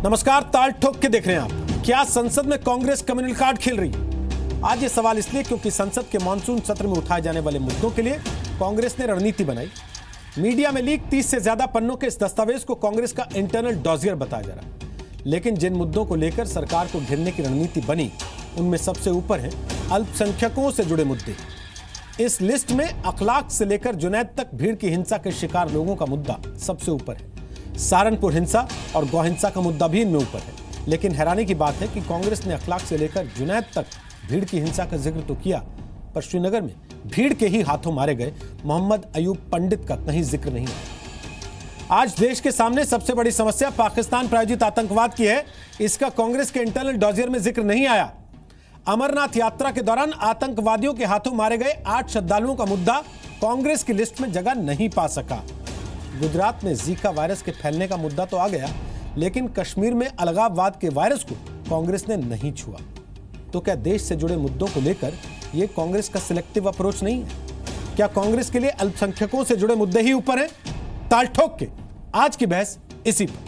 नमस्कार, ताल ठोक के देख रहे हैं आप। क्या संसद में कांग्रेस कम्युनल कार्ड खेल रही है? आज ये सवाल इसलिए क्योंकि संसद के मानसून सत्र में उठाए जाने वाले मुद्दों के लिए कांग्रेस ने रणनीति बनाई। मीडिया में लीक 30 से ज्यादा पन्नों के इस दस्तावेज को कांग्रेस का इंटरनल डॉसियर बताया जा रहा है। लेकिन जिन मुद्दों को लेकर सरकार को घेरने की रणनीति बनी, उनमें सबसे ऊपर है अल्पसंख्यकों से जुड़े मुद्दे। इस लिस्ट में अखलाक से लेकर जुनैद तक भीड़ की हिंसा के शिकार लोगों का मुद्दा सबसे ऊपर है। सहारनपुर हिंसा और गौ हिंसा का मुद्दा भी इनमें ऊपर है। लेकिन हैरानी की बात है कि कांग्रेस ने अखलाक से लेकर जुनैद तक भीड़ की हिंसा का जिक्र तो किया, पर श्रीनगर में भीड़ के ही हाथों मारे गए मोहम्मद अयूब पंडित का कहीं जिक्र नहीं है। आज देश के सामने सबसे बड़ी समस्या पाकिस्तान प्रायोजित आतंकवाद की है। इसका कांग्रेस के इंटरनल डॉसियर में जिक्र नहीं आया। अमरनाथ यात्रा के दौरान आतंकवादियों के हाथों मारे गए 8 श्रद्धालुओं का मुद्दा कांग्रेस की लिस्ट में जगह नहीं पा सका। गुजरात में जीका वायरस के फैलने का मुद्दा तो आ गया, लेकिन कश्मीर में अलगाववाद के वायरस को कांग्रेस ने नहीं छुआ। तो क्या देश से जुड़े मुद्दों को लेकर यह कांग्रेस का सिलेक्टिव अप्रोच नहीं है? क्या कांग्रेस के लिए अल्पसंख्यकों से जुड़े मुद्दे ही ऊपर हैं? ताल ठोक के आज की बहस इसी पर।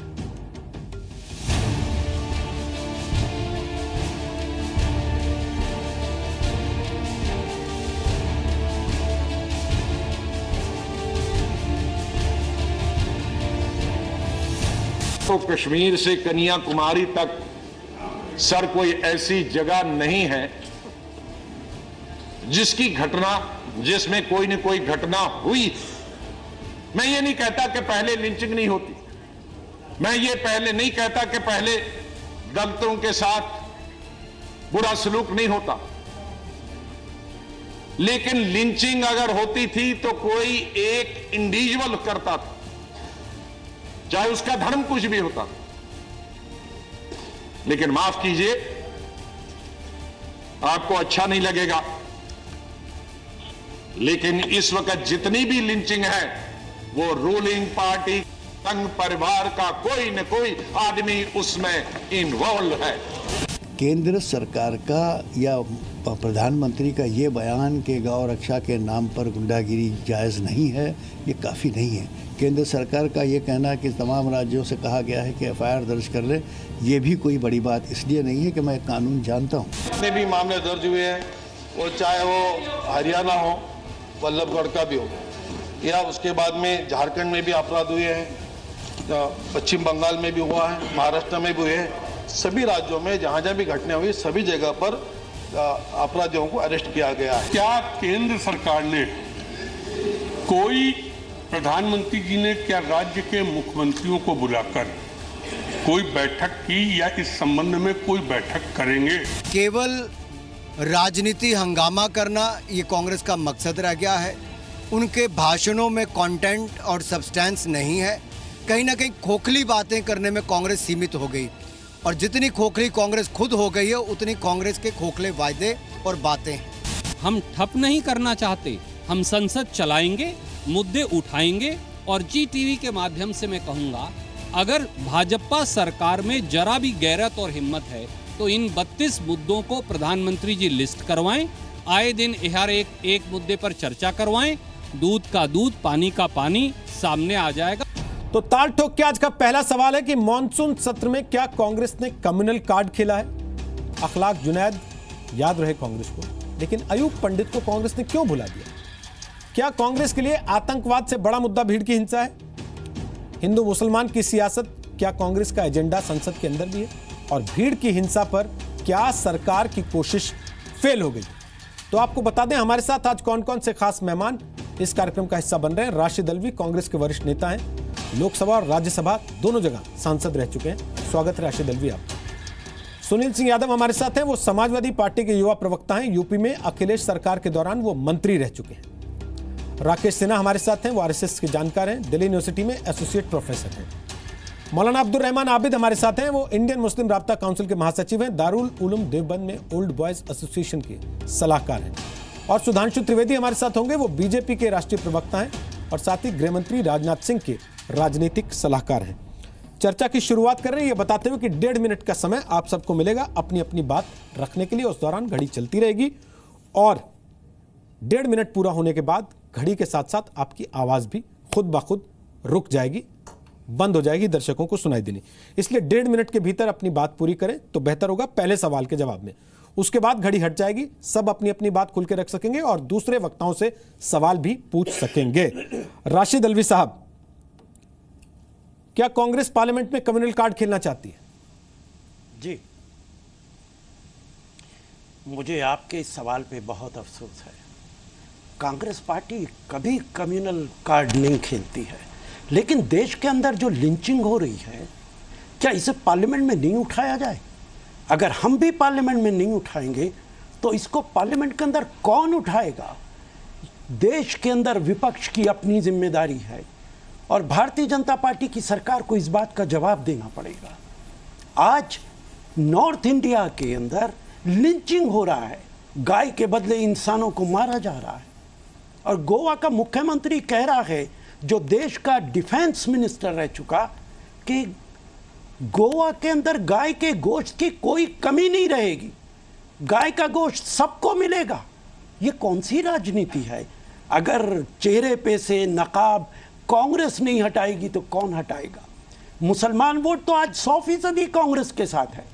तो कश्मीर से कन्याकुमारी तक सर कोई ऐसी जगह नहीं है जिसमें कोई न कोई घटना हुई। मैं ये नहीं कहता कि पहले लिंचिंग नहीं होती, मैं ये पहले नहीं कहता कि पहले दलितों के साथ बुरा सलूक नहीं होता, लेकिन लिंचिंग अगर होती थी तो कोई एक इंडिविजुअल करता था, चाहे उसका धर्म कुछ भी होता। लेकिन माफ कीजिए, आपको अच्छा नहीं लगेगा, लेकिन इस वक्त जितनी भी लिंचिंग है वो रूलिंग पार्टी संघ परिवार का कोई न कोई आदमी उसमें इन्वॉल्व है। केंद्र सरकार का या प्रधानमंत्री का ये बयान कि गौ रक्षा के नाम पर गुंडागिरी जायज़ नहीं है, ये काफ़ी नहीं है। केंद्र सरकार का ये कहना कि तमाम राज्यों से कहा गया है कि एफआईआर दर्ज कर ले, ये भी कोई बड़ी बात इसलिए नहीं है कि मैं कानून जानता हूँ। जितने भी मामले दर्ज हुए हैं, वो चाहे वो हरियाणा हो, वल्लभगढ़ का भी हो, या उसके बाद में झारखंड में भी अपराध हुए हैं, पश्चिम बंगाल में भी हुआ है, महाराष्ट्र में भी हुए हैं। सभी राज्यों में जहाँ जहाँ भी घटना हुई, सभी जगह पर अपराधियों को अरेस्ट किया गया है। क्या केंद्र सरकार ने कोई, प्रधानमंत्री जी ने क्या राज्य के मुख्यमंत्रियों को बुलाकर कोई बैठक की या इस संबंध में कोई बैठक करेंगे? केवल राजनीति हंगामा करना ये कांग्रेस का मकसद रह गया है। उनके भाषणों में कंटेंट और सब्सटेंस नहीं है। कहीं ना कहीं खोखली बातें करने में कांग्रेस सीमित हो गई, और जितनी खोखली कांग्रेस खुद हो गई है, उतनी कांग्रेस के खोखले वायदे और बातें। हम ठप नहीं करना चाहते, हम संसद चलाएंगे, मुद्दे उठाएंगे। और जी टीवी के माध्यम से मैं कहूंगा, अगर भाजपा सरकार में जरा भी गैरत और हिम्मत है तो इन 32 मुद्दों को प्रधानमंत्री जी लिस्ट करवाएं। आए दिन हर एक मुद्दे पर चर्चा करवाएं। दूध का दूध, पानी का पानी सामने आ जाएगा। तो ताल ठोक के आज का पहला सवाल है कि मॉनसून सत्र में क्या कांग्रेस ने कम्युनल कार्ड खेला है? अखलाक जुनैद याद रहे कांग्रेस को, लेकिन अयूब पंडित को कांग्रेस ने क्यों भुला दिया? क्या कांग्रेस के लिए आतंकवाद से बड़ा मुद्दा भीड़ की हिंसा है? हिंदू मुसलमान की सियासत क्या कांग्रेस का एजेंडा संसद के अंदर भी है? और भीड़ की हिंसा पर क्या सरकार की कोशिश फेल हो गई? तो आपको बता दें, हमारे साथ आज कौन कौन से खास मेहमान इस कार्यक्रम का हिस्सा बन रहे हैं। राशिद अल्वी कांग्रेस के वरिष्ठ नेता हैं, लोकसभा और राज्यसभा दोनों जगह सांसद रह चुके हैं। स्वागत है राशिद अल्वी आपका। सुनील सिंह यादव हमारे साथ हैं, वो समाजवादी पार्टी के युवा प्रवक्ता हैं। यूपी में अखिलेश सरकार के दौरान वो मंत्री रह चुके हैं। राकेश सिन्हा हमारे साथ हैं, वो आरएसएस के जानकार हैं, दिल्ली यूनिवर्सिटी में एसोसिएट प्रोफेसर हैं। मौलाना अब्दुल रहमान आबिद हमारे साथ हैं, वो इंडियन मुस्लिम राब्ता काउंसिल के महासचिव हैं, दारुल उलूम देवबंद में ओल्ड बॉयज एसोसिएशन के सलाहकार हैं। और सुधांशु त्रिवेदी हमारे साथ होंगे, वो बीजेपी के राष्ट्रीय प्रवक्ता हैं और साथ ही गृह मंत्री राजनाथ सिंह के राजनीतिक सलाहकार हैं। चर्चा की शुरुआत कर रहे हैं ये बताते हुए कि 1.5 मिनट का समय आप सबको मिलेगा अपनी अपनी बात रखने के लिए। उस दौरान घड़ी चलती रहेगी और 1.5 मिनट पूरा होने के बाद घड़ी के साथ साथ आपकी आवाज भी खुद ब खुद रुक जाएगी। बंद हो जाएगी दर्शकों को सुनाई देनी। इसलिए 1.5 मिनट के भीतर अपनी बात पूरी करें तो बेहतर होगा पहले सवाल के जवाब में। उसके बाद घड़ी हट जाएगी, सब अपनी अपनी बात खुल के रख सकेंगे और दूसरे वक्ताओं से सवाल भी पूछ सकेंगे। राशिद अल्वी साहब, क्या कांग्रेस पार्लियामेंट में कम्युनल कार्ड खेलना चाहती है? जी, मुझे आपके इस सवाल पे बहुत अफसोस है। कांग्रेस पार्टी कभी कम्युनल कार्ड नहीं खेलती है, लेकिन देश के अंदर जो लिंचिंग हो रही है, क्या इसे पार्लियामेंट में नहीं उठाया जाए? अगर हम भी पार्लियामेंट में नहीं उठाएंगे तो इसको पार्लियामेंट के अंदर कौन उठाएगा? देश के अंदर विपक्ष की अपनी जिम्मेदारी है और भारतीय जनता पार्टी की सरकार को इस बात का जवाब देना पड़ेगा। आज नॉर्थ इंडिया के अंदर लिंचिंग हो रहा है, गाय के बदले इंसानों को मारा जा रहा है और गोवा का मुख्यमंत्री कह रहा है, जो देश का डिफेंस मिनिस्टर रह चुका, कि गोवा के अंदर गाय के गोश्त की कोई कमी नहीं रहेगी, गाय का गोश्त सबको मिलेगा। ये कौन सी राजनीति है? अगर चेहरे पे से नकाब कांग्रेस नहीं हटाएगी तो कौन हटाएगा? मुसलमान वोट तो आज 100% कांग्रेस के साथ है।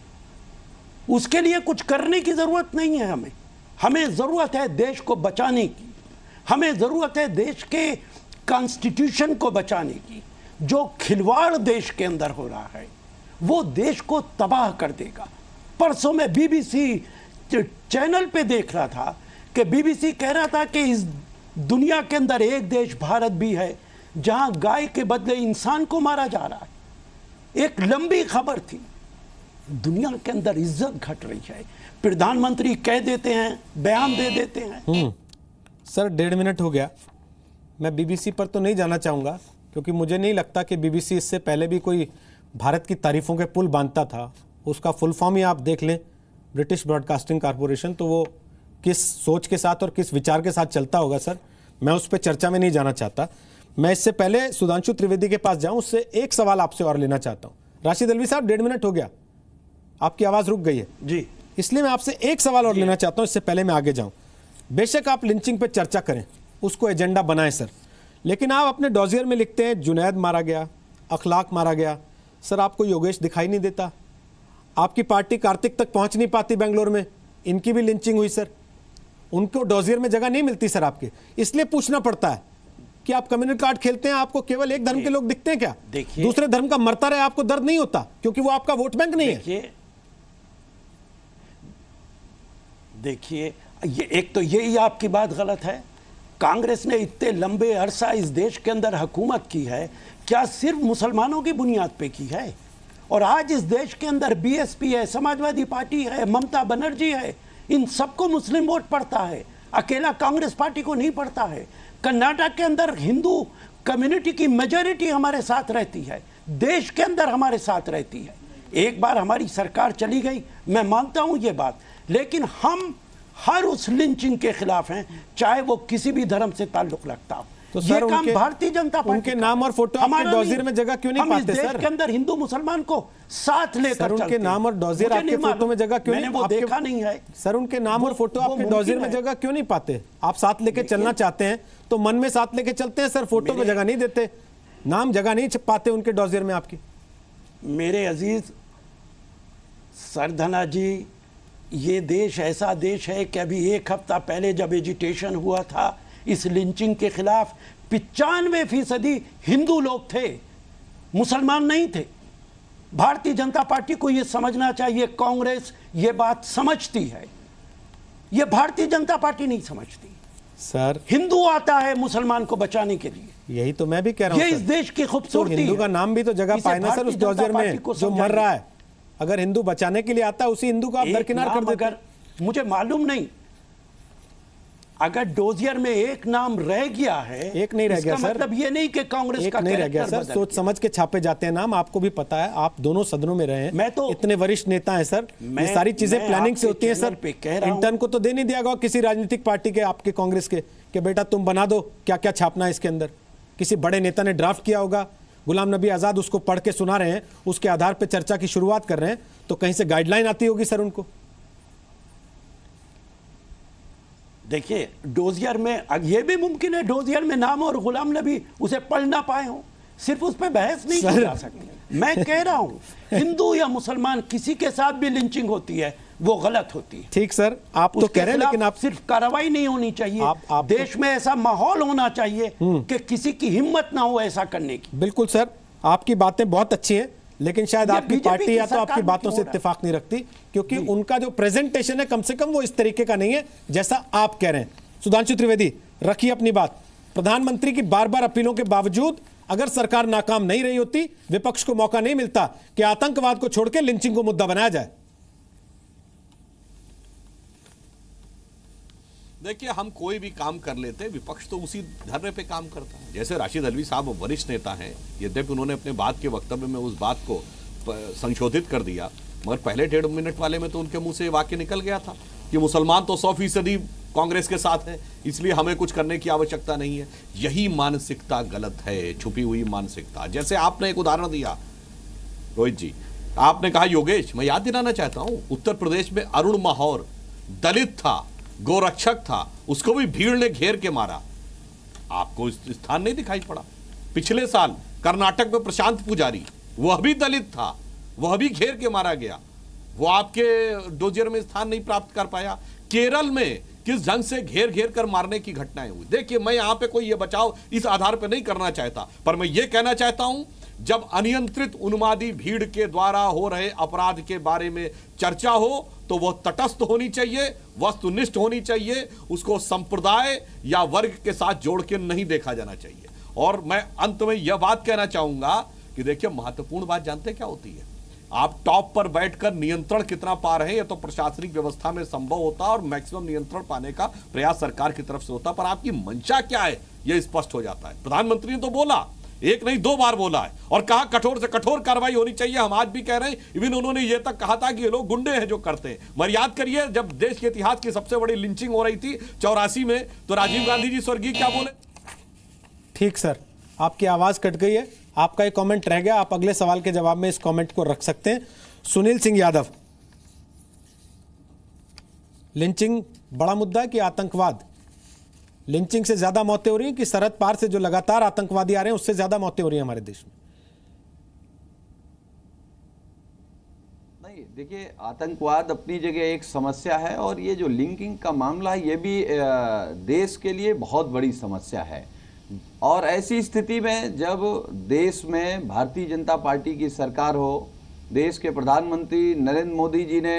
उसके लिए कुछ करने की जरूरत नहीं है। हमें जरूरत है देश को बचाने की, हमें जरूरत है देश के कॉन्स्टिट्यूशन को बचाने की। जो खिलवाड़ देश के अंदर हो रहा है वो देश को तबाह कर देगा। परसों में बीबीसी चैनल पे देख रहा था कि बीबीसी कह रहा था कि इस दुनिया के अंदर एक देश भारत भी है जहां गाय के बदले इंसान को मारा जा रहा है। एक लंबी खबर थी। दुनिया के अंदर इज्जत घट रही है। प्रधानमंत्री कह देते हैं, बयान दे देते हैं। सर 1.5 मिनट हो गया। मैं बीबीसी पर तो नहीं जाना चाहूँगा क्योंकि मुझे नहीं लगता कि बीबीसी इससे पहले भी कोई भारत की तारीफों के पुल बांधता था। उसका फुल फॉर्म ही आप देख लें, ब्रिटिश ब्रॉडकास्टिंग कॉरपोरेशन। तो वो किस सोच के साथ और किस विचार के साथ चलता होगा सर, मैं उस पर चर्चा में नहीं जाना चाहता। मैं इससे पहले सुधांशु त्रिवेदी के पास जाऊं, उससे एक सवाल आपसे और लेना चाहता हूं। राशिद अल्वी साहब 1.5 मिनट हो गया, आपकी आवाज़ रुक गई है जी, इसलिए मैं आपसे एक सवाल और लेना चाहता हूं इससे पहले मैं आगे जाऊं। बेशक आप लिंचिंग पे चर्चा करें, उसको एजेंडा बनाएं सर, लेकिन आप अपने डॉजियर में लिखते हैं जुनैद मारा गया, अखलाक मारा गया। सर आपको योगेश दिखाई नहीं देता? आपकी पार्टी कार्तिक तक पहुंच नहीं पाती बेंगलोर में, इनकी भी लिंचिंग हुई सर, उनको डॉजियर में जगह नहीं मिलती सर आपके। इसलिए पूछना पड़ता है कि आप कम्युनल कार्ड खेलते हैं, आपको केवल एक धर्म के लोग दिखते हैं क्या? दूसरे धर्म का मरता रहे आपको दर्द नहीं होता क्योंकि वो आपका वोट बैंक नहीं है। देखिए ये एक तो यही आपकी बात गलत है। कांग्रेस ने इतने लंबे अरसा इस देश के अंदर हुकूमत की है, क्या सिर्फ मुसलमानों की बुनियाद पे की है? और आज इस देश के अंदर बीएसपी है, समाजवादी पार्टी है, ममता बनर्जी है, इन सबको मुस्लिम वोट पड़ता है, अकेला कांग्रेस पार्टी को नहीं पड़ता है। कर्नाटक के अंदर हिंदू कम्युनिटी की मेजॉरिटी हमारे साथ रहती है, देश के अंदर हमारे साथ रहती है। एक बार हमारी सरकार चली गई, मैं मानता हूं ये बात, लेकिन हम हर उस लिंचिंग के खिलाफ हैं, चाहे वो किसी भी धर्म से ताल्लुक रखता हो। तो सर ये काम भारतीय जनता पार्टी उनके नाम और फोटो आपके डॉजियर में जगह क्यों नहीं पाते सर? देश के अंदर हिंदू मुसलमान को साथ लेकर सर उनके नाम और डॉजियर आपके फोटो में जगह क्यों नहीं? वो देखा नहीं है सर, उनके नाम और फोटो आपके डॉजियर में जगह क्यों नहीं पाते? आप साथ लेके चलना चाहते हैं तो मन में साथ लेके चलते हैं सर, फोटो में जगह नहीं देते, नाम जगह नहीं पाते उनके डॉजियर में आपकी। मेरे अजीज सरधना जी, ये देश ऐसा देश है कि अभी एक हफ्ता पहले जब एजिटेशन हुआ था इस लिंचिंग के खिलाफ, 95% हिंदू लोग थे, मुसलमान नहीं थे। भारतीय जनता पार्टी को यह समझना चाहिए, कांग्रेस ये बात समझती है, ये भारतीय जनता पार्टी नहीं समझती। सर हिंदू आता है मुसलमान को बचाने के लिए, यही तो मैं भी कह रहा हूं। ये इस देश की खूबसूरती है। हिंदू का नाम भी तो जगह पाए ना सर उस डॉजियर में जो मर रहा है। अगर हिंदू बचाने के लिए आता है, उसी हिंदू को आप दरकिनार कर देते। अगर मुझे मालूम नहीं, अगर डोजियर में एक नाम रह गया है, एक नहीं रह गया सर, मतलब ये नहीं कि कांग्रेस एक का नहीं रह गया सर, सोच समझ के छापे जाते हैं नाम। आपको भी पता है, आप दोनों सदनों में रहे हैं, मैं तो इतने वरिष्ठ नेता हैं सर, ये सारी चीजें प्लानिंग से होती हैं सर। इंटर्न को तो दे नहीं दिया गया किसी राजनीतिक पार्टी के, आपके कांग्रेस के, कि बेटा तुम बना दो क्या क्या छापना है इसके अंदर। किसी बड़े नेता ने ड्राफ्ट किया होगा, गुलाम नबी आजाद उसको पढ़ के सुना रहे हैं, उसके आधार पर चर्चा की शुरुआत कर रहे हैं, तो कहीं से गाइडलाइन आती होगी सर उनको। देखिए डोजियर में ये भी मुमकिन है, डोजियर में नाम और गुलाम नबी उसे पढ़ ना पाए हों, सिर्फ उस पर बहस नहीं की जा सकती। मैं कह रहा हूं हिंदू या मुसलमान किसी के साथ भी लिंचिंग होती है वो गलत होती है। ठीक सर, आप तो कह रहे हैं, लेकिन आप सिर्फ कार्रवाई नहीं होनी चाहिए, आप देश में ऐसा माहौल होना चाहिए कि किसी की हिम्मत ना हो ऐसा करने की। बिल्कुल सर, आपकी बातें बहुत अच्छी हैं, लेकिन शायद आपकी पार्टी या तो आपकी बातों से इत्तेफाक नहीं रखती, क्योंकि उनका जो प्रेजेंटेशन है कम से कम वो इस तरीके का नहीं है जैसा आप कह रहे हैं। सुधांशु त्रिवेदी, रखिए अपनी बात। प्रधानमंत्री की बार बार अपीलों के बावजूद अगर सरकार नाकाम नहीं रही होती, विपक्ष को मौका नहीं मिलता कि आतंकवाद को छोड़कर लिंचिंग को मुद्दा बनाया जाए। देखिए, हम कोई भी काम कर लेते, विपक्ष तो उसी धरने पे काम करता है। जैसे राशिद अल्वी साहब वरिष्ठ नेता हैं, यद्यपि उन्होंने अपने बात के वक्तव्य में उस बात को संशोधित कर दिया, मगर पहले 1.5 मिनट वाले में तो उनके मुंह से ये वाक्य निकल गया था कि मुसलमान तो 100% कांग्रेस के साथ है, इसलिए हमें कुछ करने की आवश्यकता नहीं है। यही मानसिकता गलत है, छुपी हुई मानसिकता। जैसे आपने एक उदाहरण दिया रोहित जी, आपने कहा योगेश, मैं याद दिलाना चाहता हूं, उत्तर प्रदेश में अरुण माहौर दलित था, गोरक्षक था, उसको भी भीड़ ने घेर के मारा, आपको स्थान नहीं दिखाई पड़ा। पिछले साल कर्नाटक में प्रशांत पुजारी, वह भी दलित था, वह भी घेर के मारा गया, वो आपके डोजियर में स्थान नहीं प्राप्त कर पाया। केरल में किस ढंग से घेर घेर कर मारने की घटनाएं हुई। देखिए, मैं यहां पे कोई ये बचाव इस आधार पे नहीं करना चाहता, पर मैं ये कहना चाहता हूं, जब अनियंत्रित उन्मादी भीड़ के द्वारा हो रहे अपराध के बारे में चर्चा हो तो वह तटस्थ होनी चाहिए, वस्तुनिष्ठ होनी चाहिए, उसको संप्रदाय या वर्ग के साथ जोड़ के नहीं देखा जाना चाहिए। और मैं अंत में यह बात कहना चाहूंगा कि देखिए, महत्वपूर्ण बात जानते क्या होती है, आप टॉप पर बैठकर नियंत्रण कितना पा रहे हैं यह तो प्रशासनिक व्यवस्था में संभव होता और मैक्सिमम नियंत्रण पाने का प्रयास सरकार की तरफ से होता, पर आपकी मंशा क्या है यह स्पष्ट हो जाता है। प्रधानमंत्री ने तो बोला, एक नहीं 2 बार बोला है, और कहा कठोर से कठोर कार्रवाई होनी चाहिए। हम आज भी कह रहे हैं, इवन उन्होंने ये तक कहा था कि ये लोग गुंडे हैं जो करते हैं। मगर याद करिए, जब देश के इतिहास की सबसे बड़ी लिंचिंग हो रही थी 84 में, तो राजीव गांधी जी स्वर्गीय क्या बोले? ठीक सर, आपकी आवाज कट गई है, आपका एक कमेंट रह गया, आप अगले सवाल के जवाब में इस कमेंट को रख सकते हैं। सुनील सिंह यादव, लिंचिंग बड़ा मुद्दा है कि आतंकवाद? लिंचिंग से ज्यादा मौतें हो रही हैं कि सरहद पार से जो लगातार आतंकवादी आ रहे हैं उससे ज्यादा मौतें हो रही हैं हमारे देश में? नहीं, देखिए, आतंकवाद अपनी जगह एक समस्या है, और ये जो लिंकिंग का मामला है ये भी देश के लिए बहुत बड़ी समस्या है। और ऐसी स्थिति में जब देश में भारतीय जनता पार्टी की सरकार हो, देश के प्रधानमंत्री नरेंद्र मोदी जी ने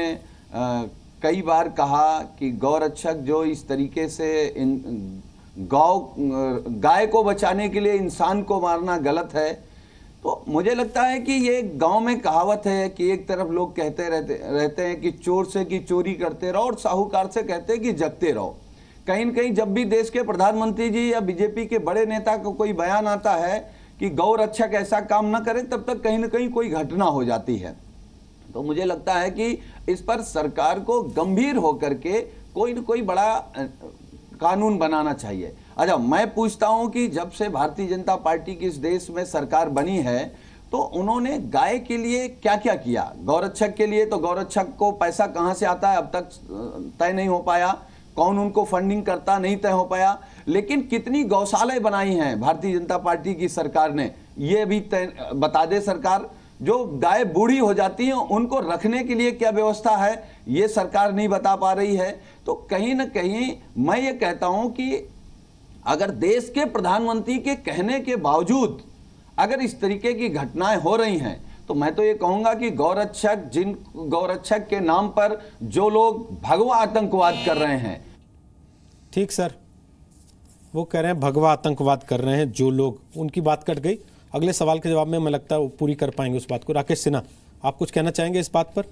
कई बार कहा कि गौरक्षक जो इस तरीके से गाय को बचाने के लिए इंसान को मारना गलत है, तो मुझे लगता है कि ये गांव में कहावत है कि एक तरफ लोग कहते रहते हैं कि चोर से कि चोरी करते रहो, और साहूकार से कहते हैं कि जगते रहो। कहीं न कहीं जब भी देश के प्रधानमंत्री जी या बीजेपी के बड़े नेता का कोई बयान आता है कि गौरक्षक ऐसा काम न करे, तब तक कहीं न कहीं कोई घटना हो जाती है। तो मुझे लगता है कि इस पर सरकार को गंभीर होकर के कोई न कोई बड़ा कानून बनाना चाहिए। अच्छा, मैं पूछता हूं कि जब से भारतीय जनता पार्टी की इस देश में सरकार बनी है, तो उन्होंने गाय के लिए क्या क्या किया? गौरक्षक के लिए तो गौरक्षक को पैसा कहां से आता है अब तक तय नहीं हो पाया, कौन उनको फंडिंग करता नहीं तय हो पाया। लेकिन कितनी गौशालाएं बनाई हैं भारतीय जनता पार्टी की सरकार ने, ये भी बता दे सरकार। जो गाय बूढ़ी हो जाती हैं उनको रखने के लिए क्या व्यवस्था है, ये सरकार नहीं बता पा रही है। तो कहीं ना कहीं मैं ये कहता हूं कि अगर देश के प्रधानमंत्री के कहने के बावजूद अगर इस तरीके की घटनाएं हो रही हैं, तो मैं तो ये कहूंगा कि गौरक्षक के नाम पर जो लोग भगवा आतंकवाद कर रहे हैं। ठीक सर, वो कह रहे हैं भगवा आतंकवाद कर रहे हैं जो लोग, उनकी बात कट गई। अगले सवाल के जवाब में मैं लगता है वो पूरी कर पाएंगे उस बात को। राकेश सिन्हा, आप कुछ कहना चाहेंगे इस बात पर?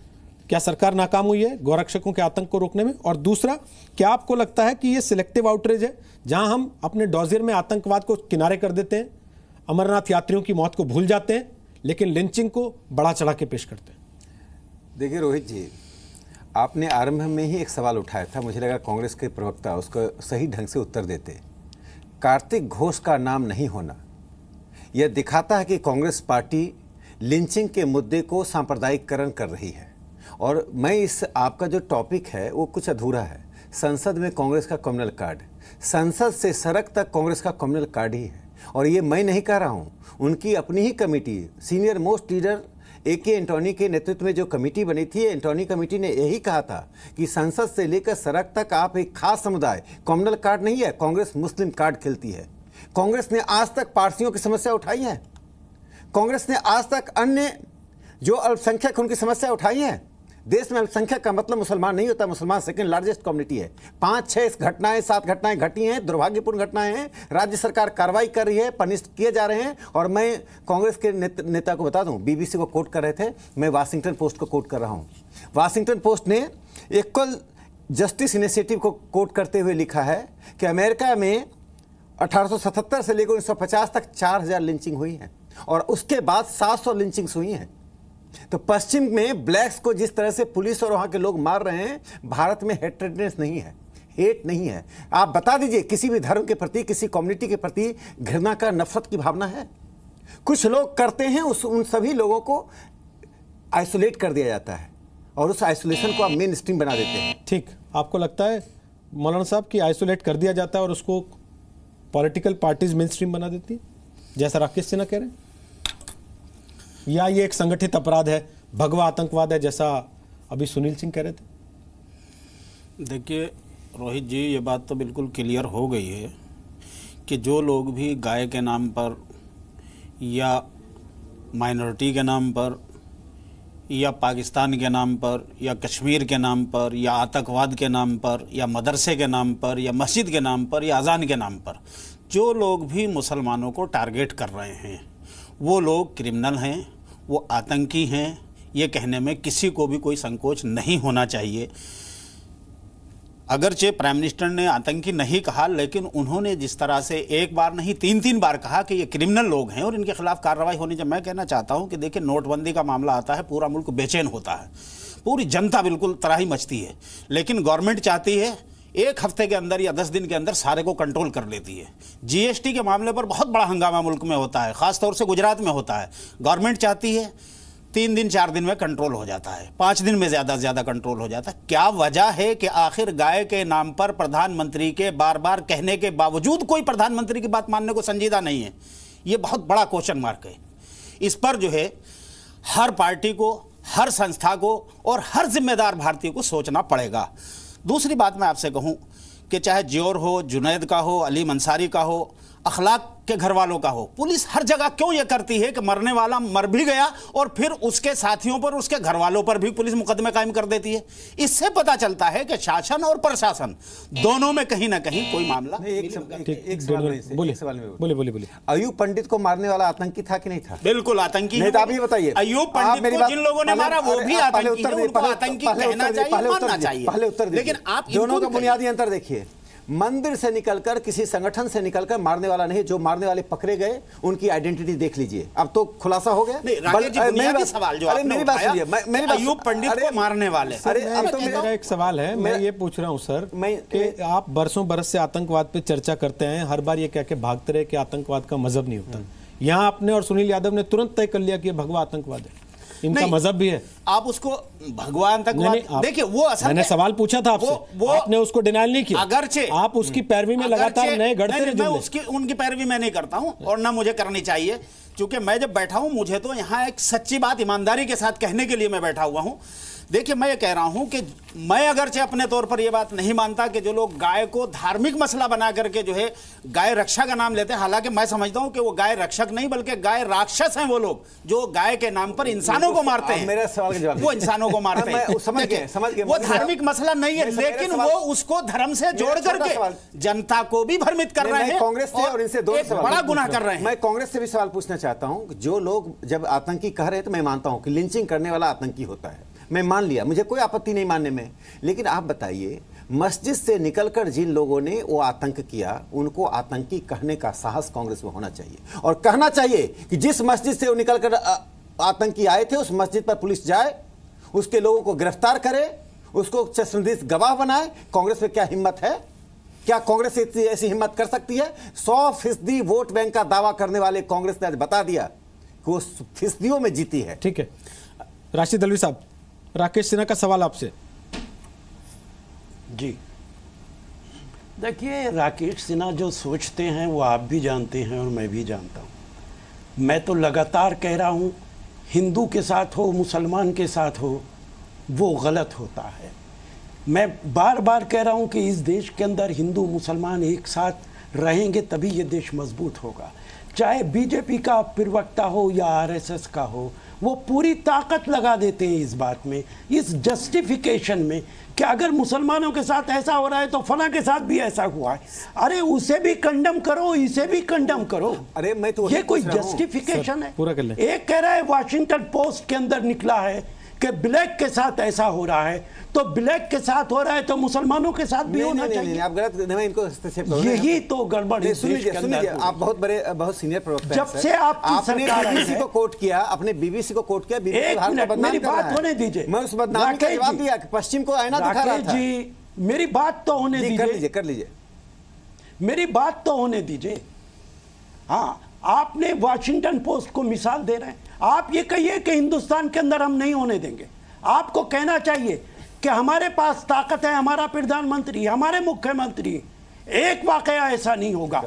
क्या सरकार नाकाम हुई है गौरक्षकों के आतंक को रोकने में? और दूसरा, क्या आपको लगता है कि ये सिलेक्टिव आउटरीच है, जहां हम अपने डोजियर में आतंकवाद को किनारे कर देते हैं, अमरनाथ यात्रियों की मौत को भूल जाते हैं, लेकिन लिंचिंग को बढ़ा चढ़ा के पेश करते हैं? देखिए रोहित जी, आपने आरंभ में ही एक सवाल उठाया था, मुझे लगा कांग्रेस के प्रवक्ता उसको सही ढंग से उत्तर देते। कार्तिक घोष का नाम नहीं होना यह दिखाता है कि कांग्रेस पार्टी लिंचिंग के मुद्दे को सांप्रदायिकरण कर रही है। और मैं इस आपका जो टॉपिक है वो कुछ अधूरा है। संसद में कांग्रेस का कम्युनल कार्ड, संसद से सड़क तक कांग्रेस का कम्युनल कार्ड ही है। और ये मैं नहीं कह रहा हूँ, उनकी अपनी ही committee, senior most leader AK Antony के नेतृत्व में जो कमेटी बनी थी, एंटोनी कमेटी ने यही कहा था कि संसद से लेकर सड़क तक आप एक खास समुदाय, कम्युनल कार्ड नहीं है, कांग्रेस मुस्लिम कार्ड खेलती है। कांग्रेस ने आज तक पारसियों की समस्या उठाई है, कांग्रेस ने आज तक अन्य जो अल्पसंख्यक उनकी समस्या उठाई है। देश में अल्पसंख्यक का मतलब मुसलमान नहीं होता, मुसलमान सेकंड लार्जेस्ट कम्युनिटी है। 5-6 घटनाएं 7 घटनाएं घटी हैं, दुर्भाग्यपूर्ण घटनाएं हैं। राज्य सरकार कार्रवाई कर रही है, पनिश किए जा रहे हैं। और मैं कांग्रेस के नेता को बता दूं, BBC को कोट कर रहे थे, मैं वाशिंगटन पोस्ट को कोट कर रहा हूं। वाशिंगटन पोस्ट ने इक्वल जस्टिस इनिशिएटिव को कोट करते हुए लिखा है कि अमेरिका में 1877 से लेकर 1950 तक 4000 लिंचिंग हुई है और उसके बाद 700 लिंचिंग्स हुई हैं। तो पश्चिम में ब्लैक्स को जिस तरह से पुलिस और वहां के लोग मार रहे हैं, भारत में हेट्रेडनेस नहीं है, हेट नहीं है। आप बता दीजिए, किसी भी धर्म के प्रति, किसी कम्युनिटी के प्रति घृणा का, नफरत की भावना है? कुछ लोग करते हैं, उन सभी लोगों को आइसोलेट कर दिया जाता है और उस आइसोलेशन को आप मेन स्ट्रीम बना देते हैं। ठीक, आपको लगता है मौलाना साहब कि आइसोलेट कर दिया जाता है और उसको पॉलिटिकल पार्टीज मेन स्ट्रीम बना देती, जैसा राकेश सिन्हा कह रहे हैं, या ये एक संगठित अपराध है, भगवा आतंकवाद है, जैसा अभी सुनील सिंह कह रहे थे? देखिए रोहित जी, ये बात तो बिल्कुल क्लियर हो गई है कि जो लोग भी गाय के नाम पर या माइनॉरिटी के नाम पर या पाकिस्तान के नाम पर या कश्मीर के नाम पर या आतंकवाद के नाम पर या मदरसे के नाम पर या मस्जिद के नाम पर या अजान के नाम पर जो लोग भी मुसलमानों को टारगेट कर रहे हैं, वो लोग क्रिमिनल हैं, वो आतंकी हैं। ये कहने में किसी को भी कोई संकोच नहीं होना चाहिए। अगरचे प्राइम मिनिस्टर ने आतंकी नहीं कहा, लेकिन उन्होंने जिस तरह से एक बार नहीं 3-3 बार कहा कि ये क्रिमिनल लोग हैं और इनके खिलाफ कार्रवाई होनी चाहिए। मैं कहना चाहता हूं कि देखिए, नोटबंदी का मामला आता है, पूरा मुल्क बेचैन होता है, पूरी जनता बिल्कुल तराही मचती है, लेकिन गवर्नमेंट चाहती है 1 हफ्ते के अंदर या 10 दिन के अंदर सारे को कंट्रोल कर लेती है। GST के मामले पर बहुत बड़ा हंगामा मुल्क में होता है, खासतौर से गुजरात में होता है। गवर्नमेंट चाहती है 3 दिन 4 दिन में कंट्रोल हो जाता है, 5 दिन में ज़्यादा से ज़्यादा कंट्रोल हो जाता है। क्या वजह है कि आखिर गाय के नाम पर प्रधानमंत्री के बार बार कहने के बावजूद कोई प्रधानमंत्री की बात मानने को संजीदा नहीं है? ये बहुत बड़ा क्वेश्चन मार्क है। इस पर जो है हर पार्टी को, हर संस्था को और हर जिम्मेदार भारतीय को सोचना पड़ेगा। दूसरी बात मैं आपसे कहूं कि चाहे जियोर हो, जुनैद का हो, अली मंसारी का हो, अखलाक के घर वालों का हो, पुलिस हर जगह क्यों ये करती है कि मरने वाला मर भी गया और फिर उसके साथियों पर, उसके घर वालों पर भी पुलिस मुकदमे कायम कर देती है? इससे पता चलता है कि शासन और प्रशासन दोनों में कहीं ना कहीं कोई मामला। एक सवाल बोले, अयूब पंडित को मारने वाला आतंकी था कि नहीं था? बिल्कुल आतंकी। नहीं, आप ये बताइए, अयूब पंडित को जिन लोगों ने मारा वो भी आतंकी है, उनको आतंकी कहना चाहिए, मानना चाहिए। पहले उत्तर दीजिए, लेकिन आप दोनों का बुनियादी अंतर देखिए। मंदिर से निकलकर, किसी संगठन से निकलकर मारने वाला नहीं, जो मारने वाले पकड़े गए उनकी आइडेंटिटी देख लीजिए। अब तो खुलासा हो गया। बुनियादी सवाल जो आपने उठाया, अयूब पंडित को मारने वाले। अरे अब तो मेरा एक सवाल है, मैं ये पूछ रहा हूँ सर कि आप बरसों बरस से आतंकवाद पे चर्चा करते हैं, हर बार ये कह के भागते रहे कि आतंकवाद का मजहब नहीं होता। यहाँ आपने और सुनील यादव ने तुरंत तय कर लिया कि भगवा आतंकवाद है, इनका मजहब भी है। आप उसको भगवान आतंकवाद देखिए, वो असल मैंने सवाल पूछा था आपसे, वो आपने उसको डिनाइल नहीं किया। अगरचे आप उसकी पैरवी में लगातार नए गढ़ते रहे। मैं उसकी उनकी पैरवी में नहीं करता हूं और ना मुझे करनी चाहिए, क्योंकि मैं जब बैठा हूं, मुझे तो यहाँ एक सच्ची बात ईमानदारी के साथ कहने के लिए मैं बैठा हुआ हूं। देखिए, मैं ये कह रहा हूं कि मैं अगरचे अपने तौर पर यह बात नहीं मानता कि जो लोग गाय को धार्मिक मसला बना करके जो है गाय रक्षा का नाम लेते हैं, हालांकि मैं समझता हूं कि वो गाय रक्षक नहीं बल्कि गाय राक्षस हैं वो लोग जो गाय के नाम पर इंसानों को मारते हैं। मेरा सवाल का जवाब, वो इंसानों को मारते हैं, समझ गए। वो धार्मिक मसला नहीं है, लेकिन वो उसको धर्म से जोड़ करके जनता को भी भ्रमित कर रहे हैं। कांग्रेस से और इनसे दो बड़ा गुनाह कर रहे हैं। मैं कांग्रेस से भी सवाल पूछना चाहता हूं, जो लोग जब आतंकी कह रहे हैं तो मैं मानता हूं कि लिंचिंग करने वाला आतंकी होता है, मैं मान लिया, मुझे कोई आपत्ति नहीं मानने में। लेकिन आप बताइए, मस्जिद से निकलकर जिन लोगों ने वो आतंक किया, उनको आतंकी कहने का साहस कांग्रेस में होना चाहिए और कहना चाहिए कि जिस मस्जिद से वो निकलकर आतंकी आए थे, उस मस्जिद पर पुलिस जाए, उसके लोगों को गिरफ्तार करे, उसको चश्मदीद गवाह बनाए। कांग्रेस में क्या हिम्मत है? क्या कांग्रेस ऐसी हिम्मत कर सकती है? 100% वोट बैंक का दावा करने वाले कांग्रेस ने आज बता दिया कि वो फीसदियों में जीती है। ठीक है, राशिद अल्वी साहब, राकेश सिन्हा का सवाल आपसे। जी, देखिए, राकेश सिन्हा जो सोचते हैं वो आप भी जानते हैं और मैं भी जानता हूँ। मैं तो लगातार कह रहा हूँ, हिंदू के साथ हो मुसलमान के साथ हो वो गलत होता है। मैं बार बार कह रहा हूँ कि इस देश के अंदर हिंदू मुसलमान एक साथ रहेंगे तभी ये देश मजबूत होगा। चाहे बीजेपी का प्रवक्ता हो या आरएसएस का हो, वो पूरी ताकत लगा देते हैं इस बात में, इस जस्टिफिकेशन में कि अगर मुसलमानों के साथ ऐसा हो रहा है तो फला के साथ भी ऐसा हुआ है। अरे उसे भी कंडम करो, इसे भी कंडम करो। अरे मैं तो ये कोई जस्टिफिकेशन है? पूरा कर ले। एक कह रहा है वाशिंगटन पोस्ट के अंदर निकला है कि ब्लैक के साथ ऐसा हो रहा है, तो ब्लैक के साथ हो रहा है तो मुसलमानों के साथ भी होना चाहिए। आप गलत, मैं इनको हस्तक्षेप करूं। यही तो गड़बड़ है। सुनिए, आप बहुत सीनियर प्रवक्ता हैं। जब से आपने बीबीसी को कोट किया, अपने बीबीसी को कोट किया, मेरी बात होने दीजिए। मैं उस बदनामी का जवाब दिया कि पश्चिम को आईना दिखा रहा था। जी मेरी बात तो होने दीजिए, कर लीजिए मेरी बात तो होने दीजिए। हाँ, आपने वाशिंगटन पोस्ट को मिसाल दे रहे हैं। आप ये कहिए कि हिंदुस्तान के अंदर हम नहीं होने देंगे। आपको कहना चाहिए कि हमारे पास ताकत है, हमारा प्रधानमंत्री, हमारे मुख्यमंत्री, एक वाकया ऐसा नहीं होगा।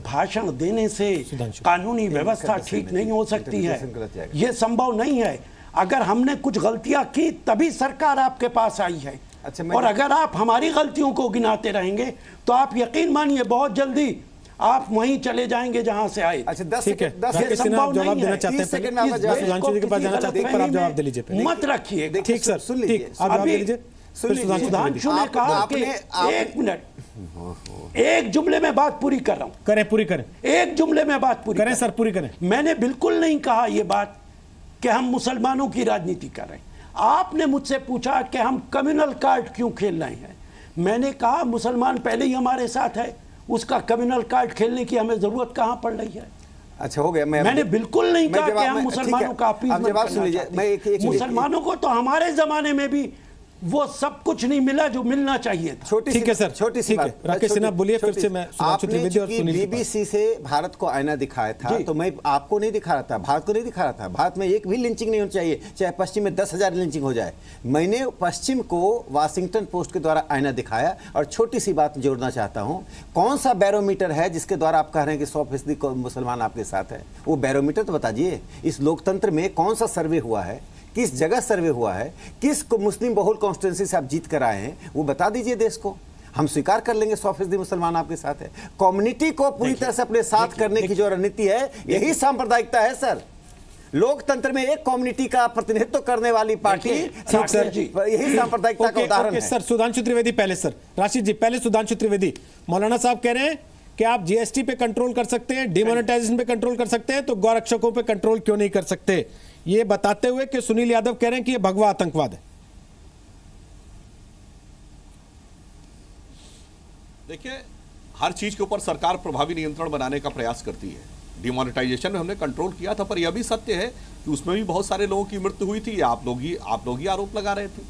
भाषण देने से कानूनी व्यवस्था ठीक नहीं हो सकती है, ये संभव नहीं है। अगर हमने कुछ गलतियां की तभी सरकार आपके पास आई है, और अगर आप हमारी गलतियों को गिनाते रहेंगे तो आप यकीन मानिए बहुत जल्दी आप वहीं चले जाएंगे जहां से आए। अच्छा, 10 सेकंड जवाब देना चाहते हैं, सुधांशु जी के पास जाना चाहते हैं, पर आप जवाब दे लीजिए। मत रखिए, ठीक सर, सुन लीजिए, आप जवाब दे लीजिए। सुधांशु ने कहा कि 1 मिनट, एक जुमले में बात पूरी कर रहा हूं। करें, पूरी करें। एक जुमले में बात पूरी करें सर, पूरी करें। मैंने बिल्कुल नहीं कहा यह बात कि हम मुसलमानों की राजनीति कर रहे हैं। आपने मुझसे पूछा कि हम कम्युनल कार्ड क्यों खेल रहे हैं। मैंने कहा मुसलमान पहले ही हमारे साथ है, उसका कम्युनल कार्ड खेलने की हमें जरूरत कहां पड़ रही है। अच्छा, हो गया। मैंने बिल्कुल नहीं कहा कि हम मुसलमानों का अपील करना चाहते हैं। मुसलमानों को तो हमारे जमाने में भी वो सब कुछ नहीं मिला जो मिलना चाहिए था। ठीक है सर, छोटी सी बात। राकेश सिन्हा बोलिए, फिर से मैं सुधांशु त्रिवेदी और सुनील। बीबीसी से भारत को आईना दिखाया था, तो मैं आपको नहीं दिखा रहा था, भारत को नहीं दिखा रहा था। भारत में एक भी लिंचिंग नहीं होनी चाहिए, चाहे पश्चिम में 10,000 लिंचिंग हो जाए। मैंने पश्चिम को वाशिंगटन पोस्ट के द्वारा आईना दिखाया। और छोटी सी बात जोड़ना चाहता हूँ, कौन सा बैरोमीटर है जिसके द्वारा आप कह रहे हैं कि 100% मुसलमान आपके साथ है? वो बैरोमीटर तो बता दीजिए। इस लोकतंत्र में कौन सा सर्वे हुआ है, किस जगह सर्वे हुआ है, किस मुस्लिम बहुल कॉन्स्टिट्यूंसी से आप जीत कर आए हैं, वो बता दीजिए देश को। हम स्वीकार कर लेंगे 100% मुसलमान आपके साथ है। कम्युनिटी को पूरी तरह से अपने साथ करने की जो रणनीति है, यही सांप्रदायिकता है सर। लोकतंत्र में एक कम्युनिटी का प्रतिनिधित्व करने वाली पार्टी यही सांप्रदायिकता का उदाहरण है। सर, सुधांशु त्रिवेदी पहले। सर राशिद जी पहले, सुधांशु त्रिवेदी। मौलाना साहब कह रहे हैं कि आप जीएसटी पे कंट्रोल कर सकते हैं, डिमोनेटाइजेशन पे कंट्रोल कर सकते हैं, तो गौरक्षकों पे कंट्रोल क्यों नहीं कर सकते, ये बताते हुए कि सुनील यादव कह रहे हैं कि ये भगवा आतंकवाद है। देखिए, हर चीज के ऊपर सरकार प्रभावी नियंत्रण बनाने का प्रयास करती है। डिमोनेटाइजेशन में हमने कंट्रोल किया था, पर यह भी सत्य है कि उसमें भी बहुत सारे लोगों की मृत्यु हुई थी। आप लोग ही आरोप लगा रहे थे।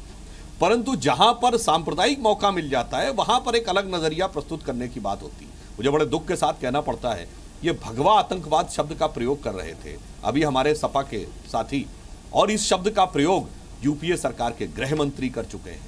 परंतु जहां पर सांप्रदायिक मौका मिल जाता है, वहां पर एक अलग नजरिया प्रस्तुत करने की बात होती है। मुझे बड़े दुख के साथ कहना पड़ता है, ये भगवा आतंकवाद शब्द का प्रयोग कर रहे थे अभी हमारे सपा के साथी, और इस शब्द का प्रयोग यूपीए सरकार के गृह मंत्री कर चुके हैं,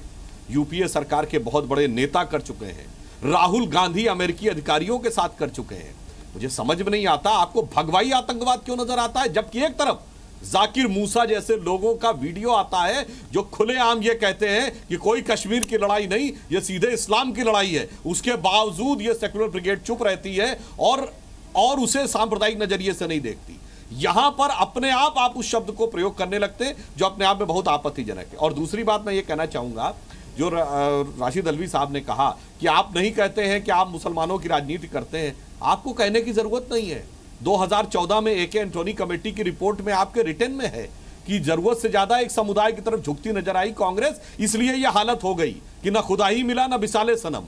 यूपीए सरकार के बहुत बड़े नेता कर चुके हैं, राहुल गांधी अमेरिकी अधिकारियों के साथ कर चुके हैं। मुझे समझ में नहीं आता आपको भगवाई आतंकवाद क्यों नजर आता है, जबकि एक तरफ जाकिर मूसा जैसे लोगों का वीडियो आता है जो खुलेआम ये कहते हैं कि कोई कश्मीर की लड़ाई नहीं, ये सीधे इस्लाम की लड़ाई है। उसके बावजूद ये सेक्युलर ब्रिगेड चुप रहती है और उसे सांप्रदायिक नजरिए से नहीं देखती। यहां पर अपने आप उस शब्द को प्रयोग करने लगते हैं जो अपने आप में बहुत आपत्तिजनक है। और दूसरी बात मैं ये कहना चाहूंगा, जो राशिद अल्वी साहब ने कहा कि आप नहीं कहते हैं कि आप मुसलमानों की राजनीति करते हैं, आपको कहने की जरूरत नहीं है। 2014 में AK एंटोनी कमेटी की रिपोर्ट में आपके रिटर्न में है कि जरूरत से ज्यादा एक समुदाय की तरफ झुकती नजर आई कांग्रेस, इसलिए यह हालत हो गई कि ना खुदा ही मिला ना बिसाले सनम।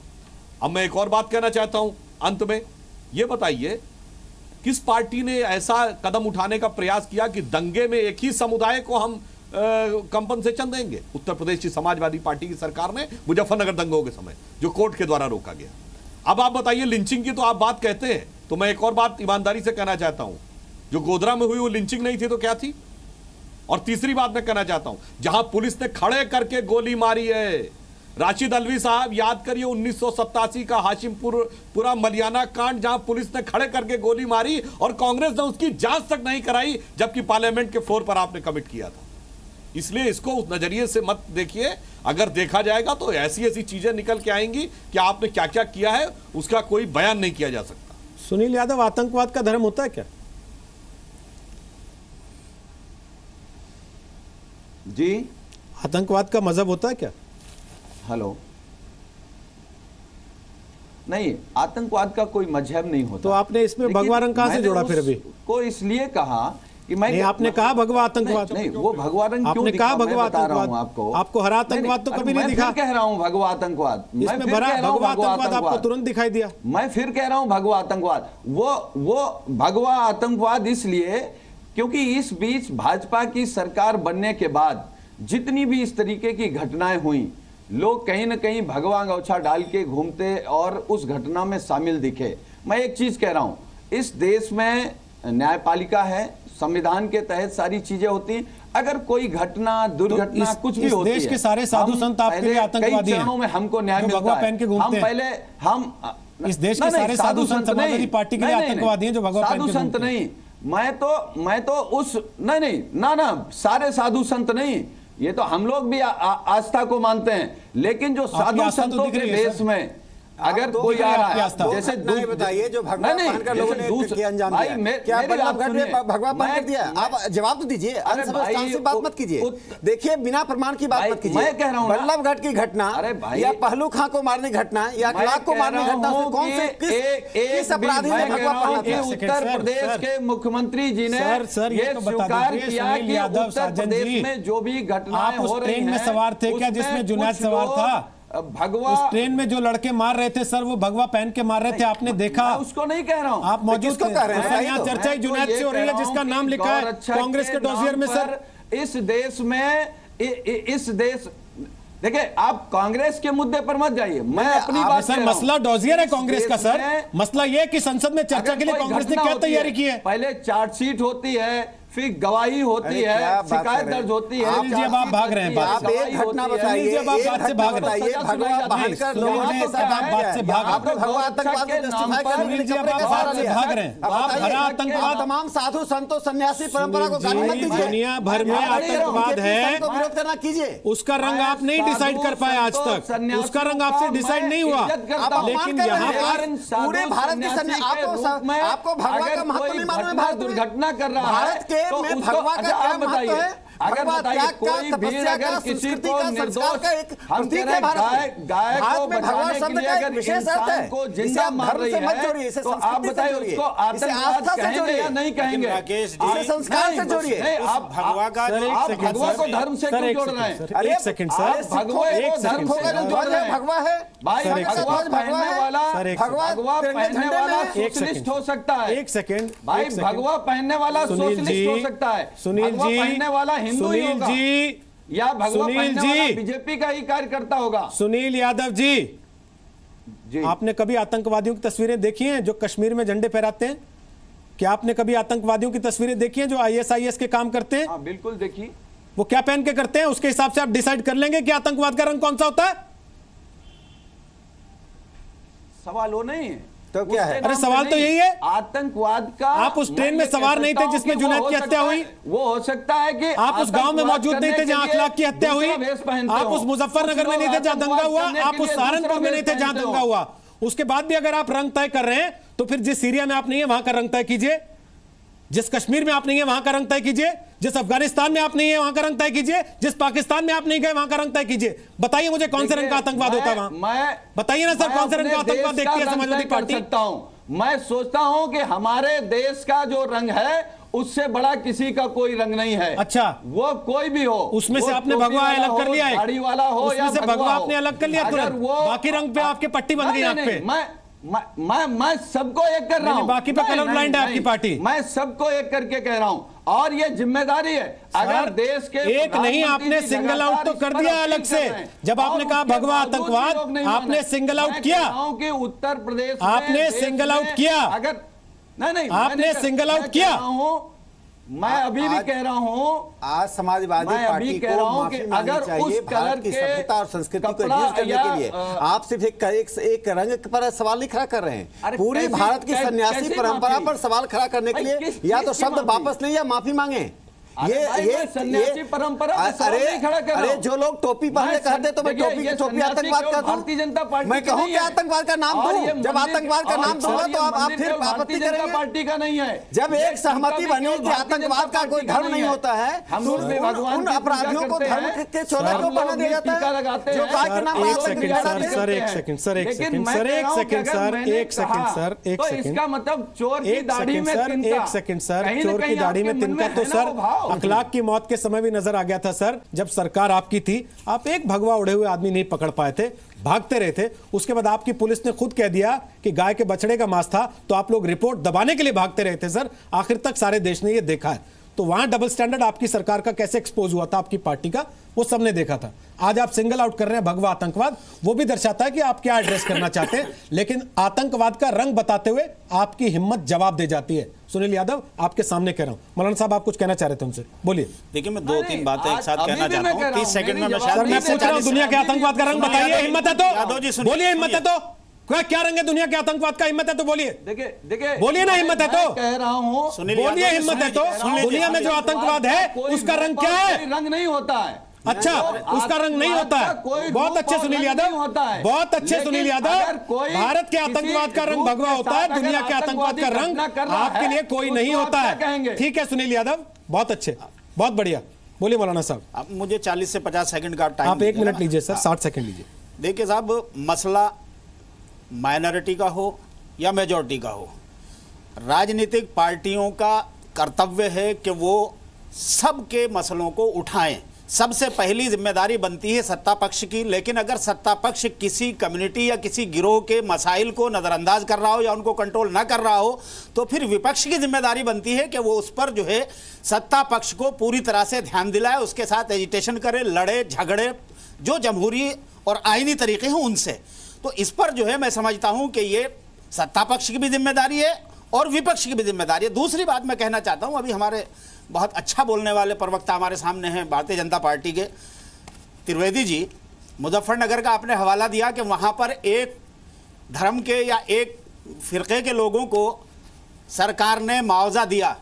अब मैं एक और बात कहना चाहता हूं अंत में, यह बताइए किस पार्टी ने ऐसा कदम उठाने का प्रयास किया कि दंगे में एक ही समुदाय को हम कंपनसेशन देंगे? उत्तर प्रदेश की समाजवादी पार्टी की सरकार ने मुजफ्फरनगर दंगों के समय जो कोर्ट के द्वारा रोका गया। अब आप बताइए, लिंचिंग की तो आप बात कहते हैं, तो मैं एक और बात ईमानदारी से कहना चाहता हूं, जो गोधरा में हुई वो लिंचिंग नहीं थी तो क्या थी? और तीसरी बात मैं कहना चाहता हूं, जहां पुलिस ने खड़े करके गोली मारी है, राशिद अल्वी साहब याद करिए 1987 का हाशिमपुरा मलियाना कांड, जहां पुलिस ने खड़े करके गोली मारी और कांग्रेस ने उसकी जांच तक नहीं कराई, जबकि पार्लियामेंट के फ्लोर पर आपने कमिट किया था। इसलिए इसको उस नजरिए से मत देखिए। अगर देखा जाएगा तो ऐसी ऐसी चीजें निकल के आएंगी कि आपने क्या क्या किया है उसका कोई बयान नहीं किया जा सकता। सुनील यादव, आतंकवाद का धर्म होता है क्या? जी, आतंकवाद का मजहब होता है क्या? हेलो, नहीं, आतंकवाद का कोई मजहब नहीं होता। तो आपने इसमें भगवा रंग कहां से जोड़ा फिर? अभी को इसलिए कहा कि नहीं, आपने कहा भगवा आतंकवाद। नहीं, वो भगवा रंग क्यों आपने कहा भगवा बता रहा हूं आतंकवाद। आपको हरा आतंकवाद तो कभी नहीं दिखा। मैं कह रहा हूं भगवा आतंकवाद, इसमें भगवा आतंकवाद आपको तुरंत दिखाई दिया। मैं फिर कह रहा हूं भगवा आतंकवाद। वो भगवा आतंकवाद इसलिए क्योंकि इस बीच भाजपा की सरकार बनने के बाद जितनी भी इस तरीके की घटनाएं हुई, लोग कहीं ना कहीं भगवा गौछा डाल के घूमते और उस घटना में शामिल दिखे। मैं एक चीज कह रहा हूं, इस देश में न्यायपालिका है, संविधान के तहत सारी चीजें होती हैं। अगर कोई घटना, दुर्घटना, कुछ भी होती है, देश के सारे साधु संत आपके लिए आतंकवादी हैं। कई चरणों में हमको न्याय मिलता है। हम पहले इस देश के सारे साधु संत समाजवादी पार्टी के लिए आतंकवादी हैं जो भगवा साधु संत नहीं। मैं तो उस नहीं ना सारे साधु संत नहीं, ये तो हम लोग भी आस्था को मानते हैं, लेकिन जो साधु संतों के देश में अगर कोई आ रहा है, जैसे बताइए जो भगवा पहनकर लोगों ने अंजाम दिया, क्या बल्लभगढ़ में भगवा पहन कर दिया? आप जवाब तो दीजिए, से बात मत कीजिए। देखिए, बिना प्रमाण की बात मत कीजिए। मैं कह रहा हूं बल्लभगढ़ की घटना या पहलू खां को मारने की घटना या अखलाक को मारने की घटना से कौन से किस अपराधी ने भगवा पहना था? उत्तर प्रदेश के मुख्यमंत्री जी ने ये स्वीकार किया कि उत्तर प्रदेश में जो भी घटनाएं हो रही हैं, में सवार थे क्या जिसमें जुनैद सवार था? भगवा उस ट्रेन में जो लड़के मार रहे थे सर, वो भगवा पहन के मार रहे थे, आपने देखा? उसको नहीं कह रहा हूं, आप मौजूद कह रहे हैं। यहाँ चर्चा ही जुनैद से हो रही है जिसका नाम लिखा है कांग्रेस के डोसियर में। सर, इस देश में देखिए, आप कांग्रेस के मुद्दे पर मत जाइए, मैं अपनी बात सर, मसला डोजियर है कांग्रेस का। सर, मसला ये कि संसद में चर्चा के लिए कांग्रेस ने क्या तैयारी की है? पहले चार्जशीट होती है, फिर गवाही होती है, शिकायत दर्ज होती है। जब आप भाग रहे हैं, आप एक घटना बताइए, जब आप बात से भाग रहे हैं, भगवा पहनकर लोगों ने बात से भाग, आपने भगवा आतंकवाद को जस्टिफाई करने के लिए बात से भाग रहे हैं। आप हरा आतंकवाद, तमाम साधु संतों सन्यासी परंपरा को गाली मत दीजिए। दुनिया भर में आतंकवाद है, विरोध करना कीजिए। उसका रंग आप नहीं डिसाइड कर पाए आज तक, उसका रंग आपसे डिसाइड नहीं हुआ। लेकिन यहाँ पर पूरे भारत के आपको भगवा का महत्व नहीं मालूम है? भारत दुर्घटना कर रहा है, भारत के में भगवा आप बताइए, अगर बताइए कोई भी अगर किसी को निर्दोष, हम कह रहे हैं गाय को बचाने के लिए अगर इंसान को जिंदा मार रही है, तो आप बताइए उसको आतंकवाद कहेंगे या नहीं कहेंगे? संस्कार से जोड़िए। आप भगवा को धर्म से क्यों जोड़ रहे हैं? एक सेकंड सर, भगवा को धर्म से जोड़ रहे हैं। भगवा है भाई, भगवा पहनने वाला सोशलिस्ट हो सकता है। एक सेकंड भाई, भगवा पहनने वाला सोशलिस्ट हो सकता है, सुनील जी, पहनने वाला हिंदू ही होगा या भगवा पहनने वाला बीजेपी का ही कार्यकर्ता होगा। सुनील यादव जी, आपने कभी आतंकवादियों की तस्वीरें देखी हैं जो कश्मीर में झंडे फहराते हैं? क्या आपने कभी आतंकवादियों की तस्वीरें देखी हैं जो ISIS के काम करते हैं? हाँ, बिल्कुल देखी। वो क्या पहन के करते हैं, उसके हिसाब से आप डिसाइड कर लेंगे कि आतंकवाद का रंग कौन सा होता है। सवाल वो नहीं है तो क्या है? अरे सवाल तो यही है, आतंकवाद का। आप उस ट्रेन में सवार नहीं थे जिसमें जुनैद की हत्या हुई? वो हो सकता है कि आप उस गांव में मौजूद नहीं थे जहां अखलाक की हत्या हुई? आप उस मुजफ्फरनगर में नहीं थे जहां दंगा हुआ? आप उस सहारनपुर में नहीं थे जहां दंगा हुआ? उसके बाद भी अगर आप रंग तय कर रहे हैं तो फिर जिस सीरिया में आप नहीं है वहां का रंग तय कीजिए, जिस कश्मीर में आप नहीं है वहां का रंग तय कीजिए, जिस अफगानिस्तान में आप नहीं है वहां का रंग तय कीजिए, जिस पाकिस्तान में आप नहीं गए वहां का रंग तय कीजिए। बताइए मुझे कौन से रंग का आतंकवाद होता है वहां? बताइए ना सर, कौन से रंग का आतंकवाद देखती है समाजवादी पार्टी? मैं सोचता हूं कि हमारे देश का जो रंग है उससे बड़ा किसी का कोई रंग नहीं है। अच्छा, वो कोई भी हो, उसमें से आपने भगवा अलग कर लिया है, गाड़ी वाला हो या उसमें से भगवा आपने अलग कर लिया तुरंत, बाकी रंग पे आपके पट्टी बन गई आंख पे। मैं सबको एक कर रहा हूं, बाकी पे कलर ब्लाइंड है आपकी पार्टी। मैं सबको एक करके कह रहा हूं और ये जिम्मेदारी है। अगर देश के एक नहीं, आपने सिंगल आउट तो कर दिया अलग से। जब आपने कहा भगवा आतंकवाद, आपने सिंगल आउट किया कि उत्तर प्रदेश आपने सिंगल आउट किया। अगर नहीं, आपने सिंगल आउट किया। मैं अभी भी कह रहा हूँ, आज समाजवादी पार्टी को माफी मांगनी चाहिए। भारत की सभ्यता और संस्कृति को एडजस्ट करने के लिए आप सिर्फ एक रंग पर सवाल नहीं खड़ा कर रहे हैं, पूरी भारत की सन्यासी परंपरा पर सवाल खड़ा करने के लिए या तो शब्द वापस लें या माफी मांगे। ये सन्यासी परंपरा अरे जो लोग टोपी पहने कहते तो मैं टोपी आतंकवाद कहता हूं, भारतीय जनता पार्टी मैं कहूं कि आतंकवाद का नाम दूं, जब आतंकवाद का नाम दूंगा तो आप फिर आपत्ति करेंगे। पार्टी का नहीं है, जब एक सहमति बनी कि आतंकवाद का कोई धर्म नहीं होता है तो उन अपराधियों को धर्म के चोला क्यों बना दिया जाता है जो कहा कि नाम इसका मतलब चोर की दाढ़ी में चोर की दाढ़ी में तिनका तो सर अखलाक की मौत के समय भी नजर आ गया था सर, जब सरकार आपकी थी आप एक भगवा उड़े हुए आदमी नहीं पकड़ पाए थे, भागते रहे थे। उसके बाद आपकी पुलिस ने खुद कह दिया कि गाय के बछड़े का मांस था, तो आप लोग रिपोर्ट दबाने के लिए भागते रहे थे सर। आखिर तक सारे देश ने यह देखा है। तो वहां डबल स्टैंडर्ड आपकी सरकार का कैसे एक्सपोज हुआ था, आपकी पार्टी का, वो सबने देखा था। आज आप सिंगल आउट कर रहे हैं भगवा आतंकवाद, वो भी दर्शाता है कि आप क्या एड्रेस करना चाहते हैं, लेकिन आतंकवाद का रंग बताते हुए आपकी हिम्मत जवाब दे जाती है। सुनील यादव आपके सामने कह रहा हूं, मौलाना साहब आप कुछ कहना चाह रहे थे उनसे, बोलिए। देखिए मैं 2-3 बातें एक साथ कहना चाहता हूं, 30 सेकंड में मैं पूछ रहा हूं दुनिया के आतंकवाद का रंग बताइए, हिम्मत है तो बोलिए, हिम्मत है तो क्या रंग है दुनिया के आतंकवाद का, हिम्मत है तो बोलिए। देखिए बोलिए ना, हिम्मत है तो कह रहा हूँ, बोलिए हिम्मत है तो। दुनिया में जो आतंकवाद है उसका रंग क्या है? रंग नहीं होता है। अच्छा, उसका रंग नहीं होता है। बहुत अच्छे सुनील यादव, बहुत अच्छे सुनील यादव। भारत के आतंकवाद का रंग भगवा होता है, दुनिया के आतंकवाद का रंग आपके लिए कोई नहीं होता है। ठीक है सुनील यादव, बहुत अच्छे, बहुत बढ़िया। बोलिए मौलाना साहब। अब मुझे 40 से 50 सेकंड का टाइम, आप 1 मिनट लीजिए सर, 60 सेकंड लीजिए। देखिए साहब, मसला माइनॉरिटी का हो या मेजॉरिटी का हो, राजनीतिक पार्टियों का कर्तव्य है कि वो सबके मसलों को उठाएं। सबसे पहली जिम्मेदारी बनती है सत्ता पक्ष की, लेकिन अगर सत्ता पक्ष किसी कम्युनिटी या किसी गिरोह के मसाइल को नज़रअंदाज कर रहा हो या उनको कंट्रोल ना कर रहा हो, तो फिर विपक्ष की जिम्मेदारी बनती है कि वो उस पर जो है सत्ता पक्ष को पूरी तरह से ध्यान दिलाए, उसके साथ एजिटेशन करे, लड़े झगड़े, जो जमहूरी और आईनी तरीके हैं उनसे। तो इस पर जो है मैं समझता हूं कि ये सत्ता पक्ष की भी जिम्मेदारी है और विपक्ष की भी जिम्मेदारी है। दूसरी बात मैं कहना चाहता हूं, अभी हमारे बहुत अच्छा बोलने वाले प्रवक्ता हमारे सामने हैं भारतीय जनता पार्टी के त्रिवेदी जी, मुजफ्फरनगर का आपने हवाला दिया कि वहां पर एक धर्म के या एक फिरके के लोगों को सरकार ने मुआवजा दिया।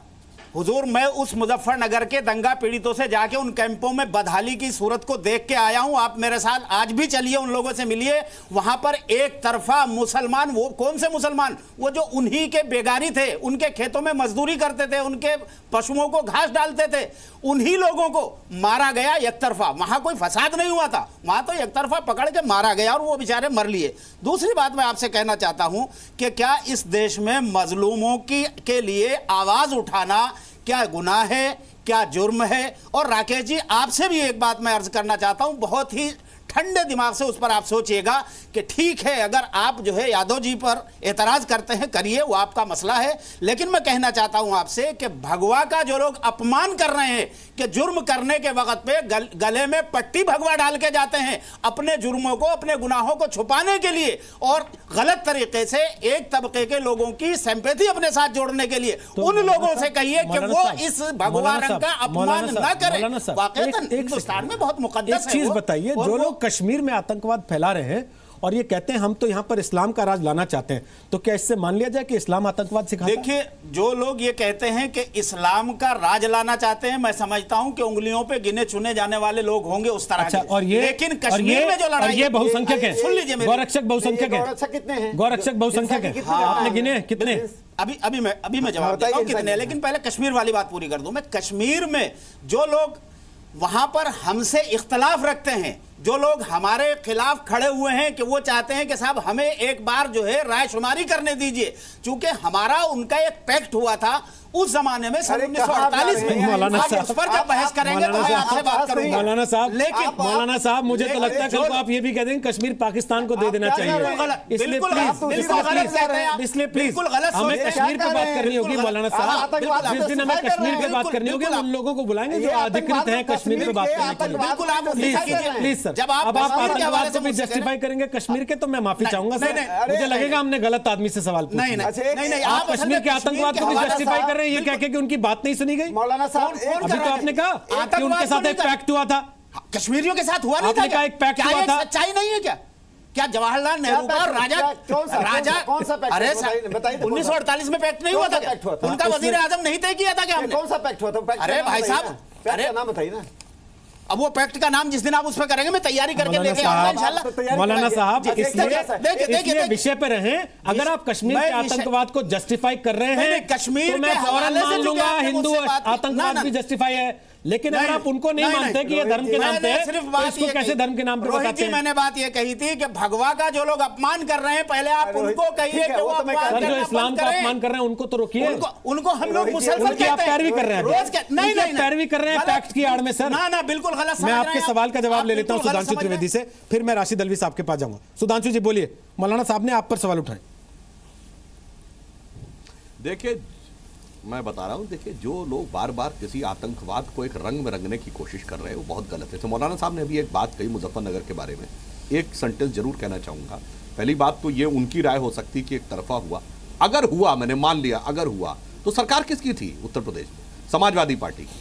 हुजूर, मैं उस मुजफ्फरनगर के दंगा पीड़ितों से जाके उन कैंपों में बदहाली की सूरत को देख के आया हूं। आप मेरे साथ आज भी चलिए, उन लोगों से मिलिए। वहां पर एक तरफा मुसलमान, वो कौन से मुसलमान, वो जो उन्हीं के बेगारी थे, उनके खेतों में मजदूरी करते थे, उनके पशुओं को घास डालते थे, उन्हीं लोगों को मारा गया एक तरफा। वहां कोई फसाद नहीं हुआ था, वहां तो एक तरफा पकड़ के मारा गया और वो बेचारे मर लिए। दूसरी बात मैं आपसे कहना चाहता हूं कि क्या इस देश में मजलूमों के लिए आवाज उठाना क्या गुनाह है, क्या जुर्म है? और राकेश जी, आपसे भी एक बात मैं अर्ज करना चाहता हूं, बहुत ही ठंडे दिमाग से उस पर आप सोचिएगा कि ठीक है, अगर आप जो है यादव जी पर एतराज करते हैं, करिए, वो आपका मसला है। लेकिन मैं कहना चाहता हूं आपसे कि भगवा का जो लोग अपमान कर रहे हैं कि जुर्म करने के वक्त पे गले में पट्टी भगवा डाल के जाते हैं अपने जुर्मों को, अपने गुनाहों को छुपाने के लिए और गलत तरीके से एक तबके के लोगों की सिंपैथी अपने साथ जोड़ने के लिए, उन लोगों से कहिए कि वो इस भगवा रंग का अपमान न करें। वाकईतन हिंदुस्तान में बहुत मुकद्दस है। एक चीज बताइए, जो लोग कश्मीर में आतंकवाद फैला रहे हैं और ये कहते हैं हम तो यहां पर इस्लाम का राज लाना चाहते हैं, तो क्या इससे मान लिया जाए कि इस्लाम आतंकवाद सिखाता है? देखिए, जो लोग ये कहते हैं कि इस्लाम का राज लाना चाहते हैं, मैं समझता हूं कि उंगलियों पे गिने चुने जाने वाले लोग होंगे उस तरह के। और ये, लेकिन कश्मीर में जो लड़ाई, ये बहुसंख्यक है, सुन लीजिए, गौरक्षक बहुसंख्यक है, गौरक्षक बहुसंख्यक है, आपने गिने कितने? अभी मैं जवाब देता हूं कितने, लेकिन पहले कश्मीर वाली बात पूरी कर दूं। मैं कश्मीर में जो लोग वहां पर हमसे इख्तलाफ रखते हैं, जो लोग हमारे खिलाफ खड़े हुए हैं कि वो चाहते हैं कि साहब हमें एक बार जो है रायशुमारी करने दीजिए, चूंकि हमारा उनका एक पैक्ट हुआ था उस जमाने में 1948 में। मौलाना साहब, उस पर जब बहस करेंगे तो मैं आपसे बात करूंगा। मौलाना साहब, लेकिन मौलाना साहब, मुझे तो लगता है कल को आप ये भी कह देंगे कश्मीर पाकिस्तान को दे देना चाहिए। इसलिए प्लीज हमें कश्मीर पे बात करनी होगी मौलाना साहब। जिस दिन हमें कश्मीर पे बात करनी होगी उन लोगों को बुलाएंगे जो अधिकृत हैं कश्मीर पे बात करने के लिए। प्लीज सर, अब आप आतंकवाद को भी जस्टिफाई करेंगे कश्मीर के, तो मैं माफी चाहूंगा सर। मुझे लगेगा हमने गलत आदमी से सवाल पूछा। नहीं, आप कश्मीर के आतंकवाद को भी जस्टिफाई कर रहे हैं ये कह के कि उनकी बात नहीं सुनी गई? मौलाना साहब अभी तो आपने कहा कि उनके साथ एक पैक्ट हुआ था, कश्मीरियों के साथ हुआ नहीं था? आपने कहा एक पैक्ट हुआ था, सच्चाई नहीं है क्या? क्या जवाहरलाल नेहरू का राजा कौन सा पैक्ट? अरे बताइए 1948 में पैक्ट नहीं हुआ था क्या? उनका वजीर आजम नहीं तय किया था क्या हमने? कौन सा पैक्ट हुआ था? अरे भाई साहब, अरे नाम बताइए ना। अब वो पैक्ट का नाम जिस दिन आप उस पर करेंगे मैं तैयारी करके लेके आऊंगा इंशाल्लाह। मौलाना साहब इसलिए विषय पे रहें। अगर आप कश्मीर के आतंकवाद को जस्टिफाई कर रहे हैं कश्मीर तो मैं फौरन मान लूंगा हिंदू आतंकवाद भी जस्टिफाई है, लेकिन अगर आप उनको नहीं मानते कि ये धर्म के नाम पे सिर्फ तो बात इसको कैसे धर्म के नाम पे बताते हैं? मैंने बात ये कही थी कि भगवा का जो लोग अपमान कर रहे हैं पहले आप उनको कहिए कि वो सर जो इस्लाम का अपमान कर रहे हैं उनको तो रोकिए। उनको हम लोग मुसलसल उनकी आप पैरवी कर रहे हैं, नहीं नहीं पैरवी कर रहे हैं पैक्ट की आड़ में। सर ना बिल्कुल गलत। मैं आपके सवाल का जवाब ले लेता हूं सुधांशु त्रिवेदी से, फिर मैं राशिद अलवी साहब के पास जाऊंगा। सुधांशु जी बोलिए, मौलाना साहब ने आप पर सवाल उठाए। देखिए मैं बता रहा हूं, देखिए जो लोग बार बार किसी आतंकवाद को एक रंग में रंगने की कोशिश कर रहे हैं वो बहुत गलत है। तो मौलाना साहब ने अभी एक बात कही मुजफ्फरनगर के बारे में, एक सेंटेंस जरूर कहना चाहूंगा। पहली बात तो ये उनकी राय हो सकती कि एक तरफा हुआ, अगर हुआ, मैंने मान लिया अगर हुआ, तो सरकार किसकी थी उत्तर प्रदेश में? समाजवादी पार्टी की।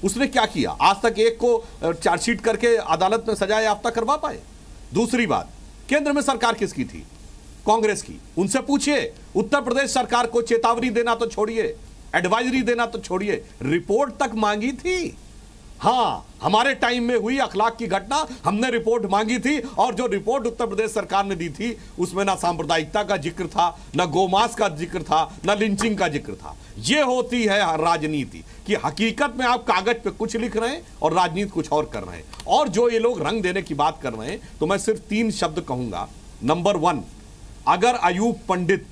उसने क्या किया? आज तक एक को चार्जशीट करके अदालत में सजा याफ्ता करवा पाए? दूसरी बात, केंद्र में सरकार किसकी थी? कांग्रेस की। उनसे पूछिए, उत्तर प्रदेश सरकार को चेतावनी देना तो छोड़िए, एडवाइजरी देना तो छोड़िए, रिपोर्ट तक मांगी थी। हां, हमारे टाइम में हुई अखलाक की घटना, हमने रिपोर्ट मांगी थी, और जो रिपोर्ट उत्तर प्रदेश सरकार ने दी थी उसमें ना सांप्रदायिकता का जिक्र था, ना गोमांस का जिक्र था, ना लिंचिंग का जिक्र था। यह होती है राजनीति कि हकीकत में आप कागज पे कुछ लिख रहे हैं और राजनीति कुछ और कर रहे हैं। और जो ये लोग रंग देने की बात कर रहे हैं, तो मैं सिर्फ 3 शब्द कहूंगा। नंबर 1, अगर अयूब पंडित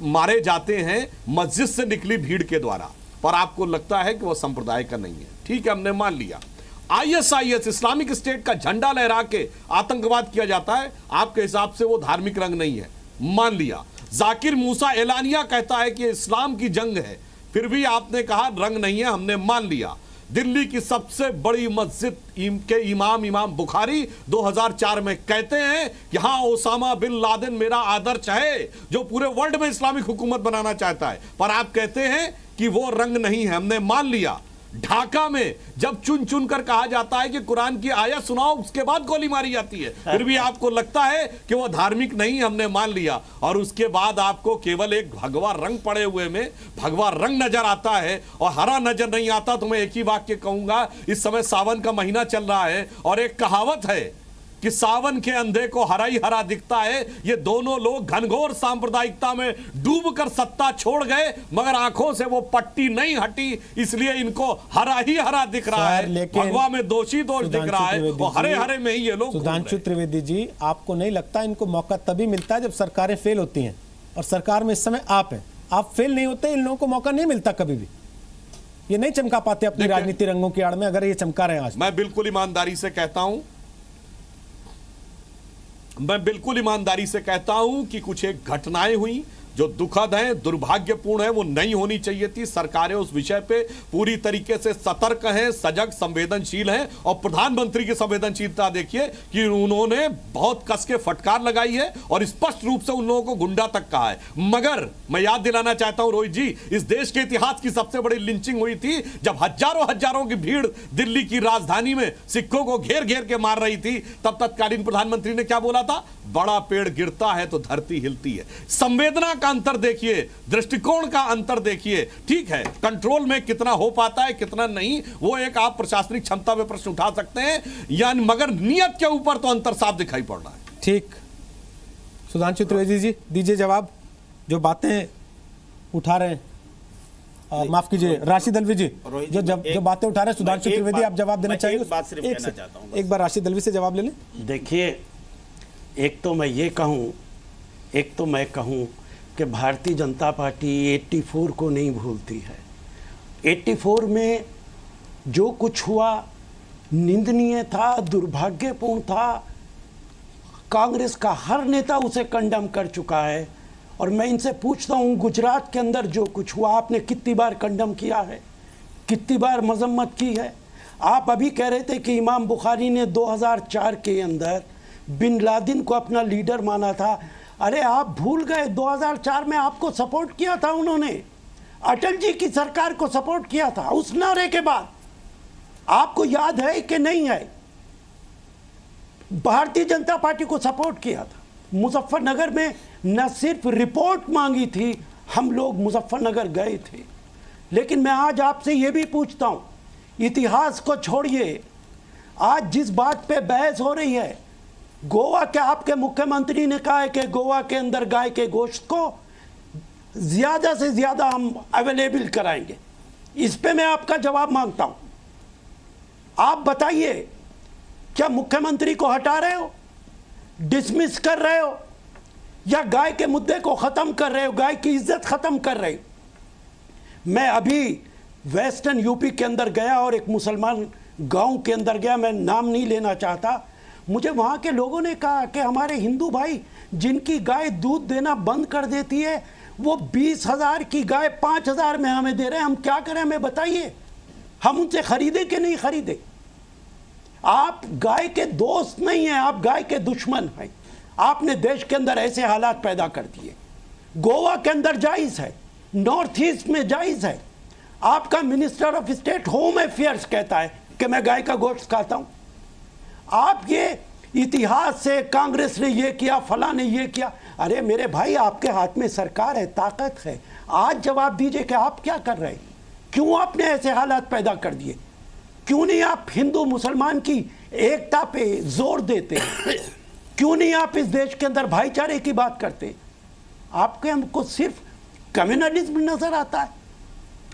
मारे जाते हैं मस्जिद से निकली भीड़ के द्वारा, पर आपको लगता है कि वह संप्रदाय का नहीं है, ठीक है, हमने मान लिया। आईएसआईएस इस्लामिक स्टेट का झंडा लहरा के आतंकवाद किया जाता है, आपके हिसाब से वो धार्मिक रंग नहीं है, मान लिया। जाकिर मूसा एलानिया कहता है कि इस्लाम की जंग है, फिर भी आपने कहा रंग नहीं है, हमने मान लिया। दिल्ली की सबसे बड़ी मस्जिद के इमाम बुखारी 2004 में कहते हैं कि हाँ, ओसामा बिन लादेन मेरा आदर्श है जो पूरे वर्ल्ड में इस्लामिक हुकूमत बनाना चाहता है, पर आप कहते हैं कि वो रंग नहीं है, हमने मान लिया। ढाका में जब चुन चुन कर कहा जाता है कि कुरान की आयत सुनाओ, उसके बाद गोली मारी जाती है, फिर भी आपको लगता है कि वो धार्मिक नहीं, हमने मान लिया। और उसके बाद आपको केवल एक भगवा रंग पड़े हुए में भगवा रंग नजर आता है और हरा नजर नहीं आता। तो मैं एक ही वाक्य कहूंगा, इस समय सावन का महीना चल रहा है और एक कहावत है कि सावन के अंधे को हरा ही हरा दिखता है। ये दोनों लोग घनघोर सांप्रदायिकता में डूबकर सत्ता छोड़ गए, मगर आंखों से वो पट्टी नहीं हटी, इसलिए इनको हरा ही हरा दिख रहा है। भगवा में दोषी दोष दिख रहा है और हरे हरे में ही ये लोग। सुधांशु त्रिवेदी जी, आपको नहीं लगता इनको मौका तभी मिलता है जब सरकारें फेल होती हैं, और सरकार में इस समय आप हैं, आप फेल नहीं होते, इन लोगों को मौका नहीं मिलता कभी भी, ये नहीं चमका पाते अपनी राजनीति रंगों की आड़ में, अगर ये चमका रहे हैं आज। मैं बिल्कुल ईमानदारी से कहता हूं कि कुछ एक घटनाएं हुई जो दुखद है, दुर्भाग्यपूर्ण है, वो नहीं होनी चाहिए थी। सरकारें उस विषय पे पूरी तरीके से सतर्क हैं, सजग, संवेदनशील हैं। और प्रधानमंत्री की संवेदनशीलता देखिए कि उन्होंने बहुत कस के फटकार लगाई है और स्पष्ट रूप से उन लोगों को गुंडा तक कहा है। मगर मैं याद दिलाना चाहता हूं रोहित जी, इस देश के इतिहास की सबसे बड़ी लिंचिंग हुई थी जब हजारों की भीड़ दिल्ली की राजधानी में सिखों को घेर घेर के मार रही थी। तब तत्कालीन प्रधानमंत्री ने क्या बोला था? बड़ा पेड़ गिरता है तो धरती हिलती है। संवेदना का अंतर देखिए, दृष्टिकोण का अंतर देखिए। ठीक है, कंट्रोल में कितना हो पाता है कितना नहीं, वो एक आप प्रशासनिक क्षमता में प्रश्न उठा सकते हैं, यानी मगर नियत के ऊपर तो अंतर साफ दिखाई पड़ रहा है। ठीक, सुधांशु त्रिवेदी जी दीजिए जवाब, जो बातें उठा रहे हैं। माफ कीजिए राशिद अलवी जी, जो बातें उठा रहे हैं सुधांशु त्रिवेदी, आप जवाब देना चाहिए। एक बार राशिद अलवी से जवाब ले लें। देखिए, एक तो मैं कहूं कि भारतीय जनता पार्टी 84 को नहीं भूलती है। 84 में जो कुछ हुआ निंदनीय था, दुर्भाग्यपूर्ण था। कांग्रेस का हर नेता उसे कंडेम कर चुका है। और मैं इनसे पूछता हूं, गुजरात के अंदर जो कुछ हुआ आपने कितनी बार कंडेम किया है, कितनी बार मजम्मत की है? आप अभी कह रहे थे कि इमाम बुखारी ने 2004 के अंदर बिन लादेन को अपना लीडर माना था। अरे आप भूल गए, 2004 में आपको सपोर्ट किया था उन्होंने। अटल जी की सरकार को सपोर्ट किया था उस नारे के बाद। आपको याद है कि नहीं है? भारतीय जनता पार्टी को सपोर्ट किया था। मुजफ्फरनगर में न सिर्फ रिपोर्ट मांगी थी, हम लोग मुजफ्फरनगर गए थे। लेकिन मैं आज आपसे ये भी पूछता हूँ, इतिहास को छोड़िए, आज जिस बात पे बहस हो रही है, गोवा के आपके मुख्यमंत्री ने कहा है कि गोवा के अंदर गाय के गोश्त को ज़्यादा से ज़्यादा हम अवेलेबल कराएंगे। इस पे मैं आपका जवाब मांगता हूँ। आप बताइए, क्या मुख्यमंत्री को हटा रहे हो, डिसमिस कर रहे हो, या गाय के मुद्दे को ख़त्म कर रहे हो, गाय की इज्जत ख़त्म कर रहे हो? मैं अभी वेस्टर्न यूपी के अंदर गया और एक मुसलमान गांव के अंदर गया, मैं नाम नहीं लेना चाहता। मुझे वहाँ के लोगों ने कहा कि हमारे हिंदू भाई जिनकी गाय दूध देना बंद कर देती है, वो 20,000 की गाय 5,000 में हमें दे रहे हैं। हम क्या करें, हमें बताइए, हम उनसे खरीदे कि नहीं खरीदे? आप गाय के दोस्त नहीं हैं, आप गाय के दुश्मन हैं। आपने देश के अंदर ऐसे हालात पैदा कर दिए। गोवा के अंदर जायज़ है, नॉर्थ ईस्ट में जायज़ है। आपका minister of state home affairs कहता है कि मैं गाय का गोश्त खाता हूं। आप ये इतिहास से कांग्रेस ने ये किया, फलां ने ये किया। अरे मेरे भाई, आपके हाथ में सरकार है, ताकत है। आज जवाब दीजिए कि आप क्या कर रहे हैं, क्यों आपने ऐसे हालात पैदा कर दिए? क्यों नहीं आप हिंदू मुसलमान की एकता पे जोर देते? क्यों नहीं आप इस देश के अंदर भाईचारे की बात करते? आपके हमको सिर्फ कम्युनलिज्म नजर आता है।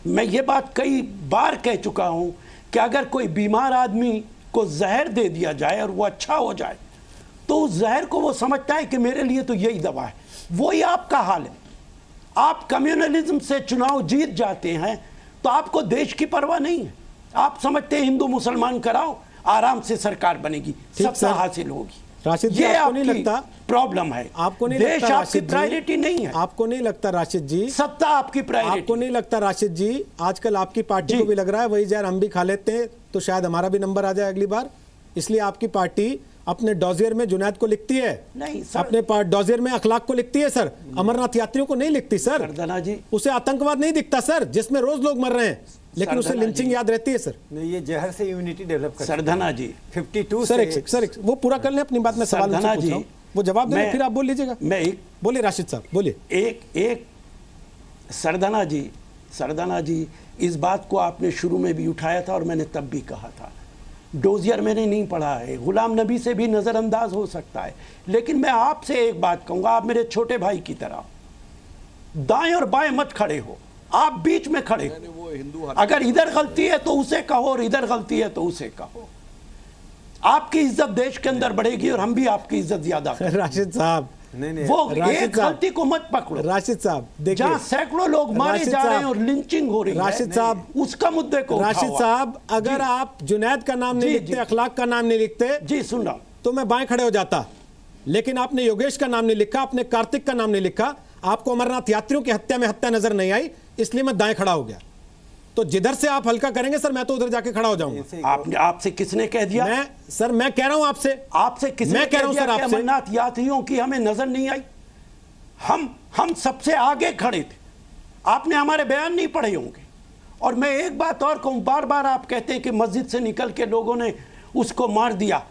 मैं ये बात कई बार कह चुका हूं कि अगर कोई बीमार आदमी को जहर दे दिया जाए और वो अच्छा हो जाए, तो उस जहर को वो समझता है कि मेरे लिए तो यही दवा है। वही आपका हाल है। आप कम्युनलिज्म से चुनाव जीत जाते हैं तो आपको देश की परवाह नहीं है। आप समझते हैं हिंदू मुसलमान कराओ, आराम से सरकार बनेगी, सत्ता हासिल होगी। राशिद जी, आपको नहीं लगता प्रॉब्लम है? आपको नहीं देश लगता आपकी प्रायोरिटी नहीं है? आपको नहीं लगता राशिद जी, सत्ता आपकी प्रायोरिटी? आपको नहीं लगता राशिद जी, आजकल आपकी पार्टी को भी लग रहा है वही जहर हम भी खा लेते हैं तो शायद हमारा भी नंबर आ जाए अगली बार, इसलिए आपकी पार्टी अपने डॉजियर में जुनैद को लिखती है, नहीं सर, अपने डॉजियर में अखलाक को लिखती है सर, अमरनाथ यात्रियों को नहीं लिखती सर। सरदाना जी, उसे आतंकवाद नहीं दिखता सर, जिसमें रोज लोग मर रहे हैं, लेकिन उसे लिंचिंग याद रहती है सर। नहीं, ये जहर से इम्यूनिटी डेवलप कर सरदाना जी 52 सर वो पूरा कर ले अपनी बात में, सवाल पूछ रहा हूं, वो जवाब दें फिर आप बोल लीजिएगा। मैं बोलिए राशिद साहब, बोलिए। एक सरदाना जी, इस बात को आपने शुरू में भी उठाया था और मैंने तब भी कहा था, डोजियर मैंने नहीं पढ़ा है, गुलाम नबी से भी नज़रअंदाज हो सकता है, लेकिन मैं आपसे एक बात कहूँगा, आप मेरे छोटे भाई की तरह दाएं और बाएं मत खड़े हो, आप बीच में खड़े हो। अगर इधर गलती है तो उसे कहो और इधर गलती है तो उसे कहो। आपकी इज्जत देश के अंदर बढ़ेगी और हम भी आपकी इज्जत ज्यादा करेंगे। राशिद साहब, नहीं, वो एक गलती को मत पकड़ो। राशिद साहब देखिए, जहां सैकड़ों लोग मारे जा रहे हैं और लिंचिंग हो रही है, राशिद साहब उसका मुद्दे को राशिद साहब, अगर आप जुनैद का नाम नहीं लिखते, अखलाक का नाम नहीं लिखते, जी सुन रहा, तो मैं बाएं खड़े हो जाता। लेकिन आपने योगेश का नाम नहीं लिखा, आपने कार्तिक का नाम नहीं लिखा, आपको अमरनाथ यात्रियों की हत्या में हत्या नजर नहीं आई, इसलिए मैं दाएं खड़ा हो गया। तो जिधर से आप हल्का करेंगे सर, मैं तो उधर जाके खड़ा हो जाऊंगा। आपसे किसने कह दिया? मैं कह रहा हूं आपसे किसने कह दिया कि अमरनाथ यात्रियों की हमें नजर नहीं आई? हम सबसे आगे खड़े थे, आपने हमारे बयान नहीं पढ़े होंगे। और मैं एक बात और कहूं, बार बार आप कहते हैं कि मस्जिद से निकल के लोगों ने उसको मार दिया।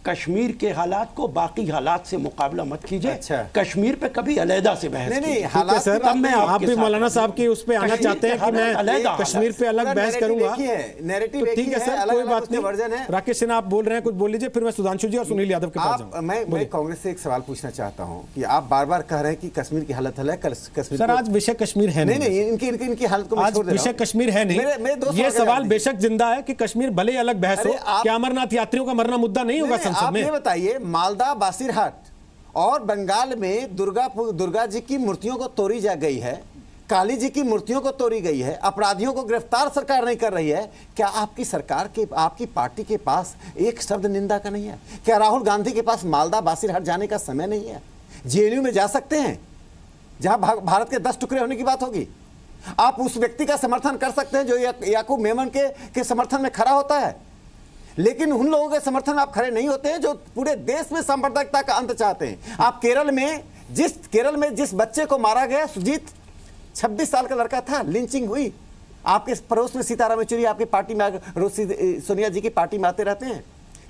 कश्मीर के हालात को बाकी हालात से मुकाबला मत कीजिए। अच्छा। कश्मीर पे कभी अलहदा से बहस नहीं हालात सर, आप भी मौलाना साहब की उस पे आना चाहते हैं कि मैं कश्मीर पे अलग बहस करूंगा, तो ठीक है सर, कोई बात नहीं। राकेश सिन्हा आप बोल रहे हैं, कुछ बोल लीजिए, फिर मैं सुधांशु जी और सुनील यादव के पास जाऊंगा। मैं कांग्रेस से एक सवाल पूछना चाहता हूँ कि आप बार बार कह रहे हैं कि कश्मीर की हालत है, कश्मीर सर आज विषय कश्मीर है नहीं, इनकी हालत को आज विषय कश्मीर है नहीं। ये सवाल बेशक जिंदा है कि कश्मीर भले अलग बहस हो, क्या अमरनाथ यात्रियों का मरना मुद्दा नहीं होगा संसद में? बताइए, मालदा बासीरहाट और बंगाल में दुर्गा जी की मूर्तियों को तोड़ी जा गई है, काली जी की मूर्तियों को तोड़ी गई है, अपराधियों को गिरफ्तार सरकार नहीं कर रही है। क्या आपकी सरकार के, आपकी पार्टी के पास एक शब्द निंदा का नहीं है? क्या राहुल गांधी के पास मालदा बासीरहाट जाने का समय नहीं है? जेएनयू में जा सकते हैं जहां भारत के 10 टुकड़े होने की बात होगी। आप उस व्यक्ति का समर्थन कर सकते हैं जो याकूब मेमन के समर्थन में खड़ा होता है, लेकिन उन लोगों के समर्थन में आप खड़े नहीं होते हैं जो पूरे देश में सांप्रदायिकता का अंत चाहते हैं। आप केरल में जिस बच्चे को मारा गया, सुजीत, 26 साल का लड़का था, लिंचिंग हुई। आपके पड़ोस में सीताराम येचुरी आपकी पार्टी में रोज सोनिया जी की पार्टी में आते रहते हैं,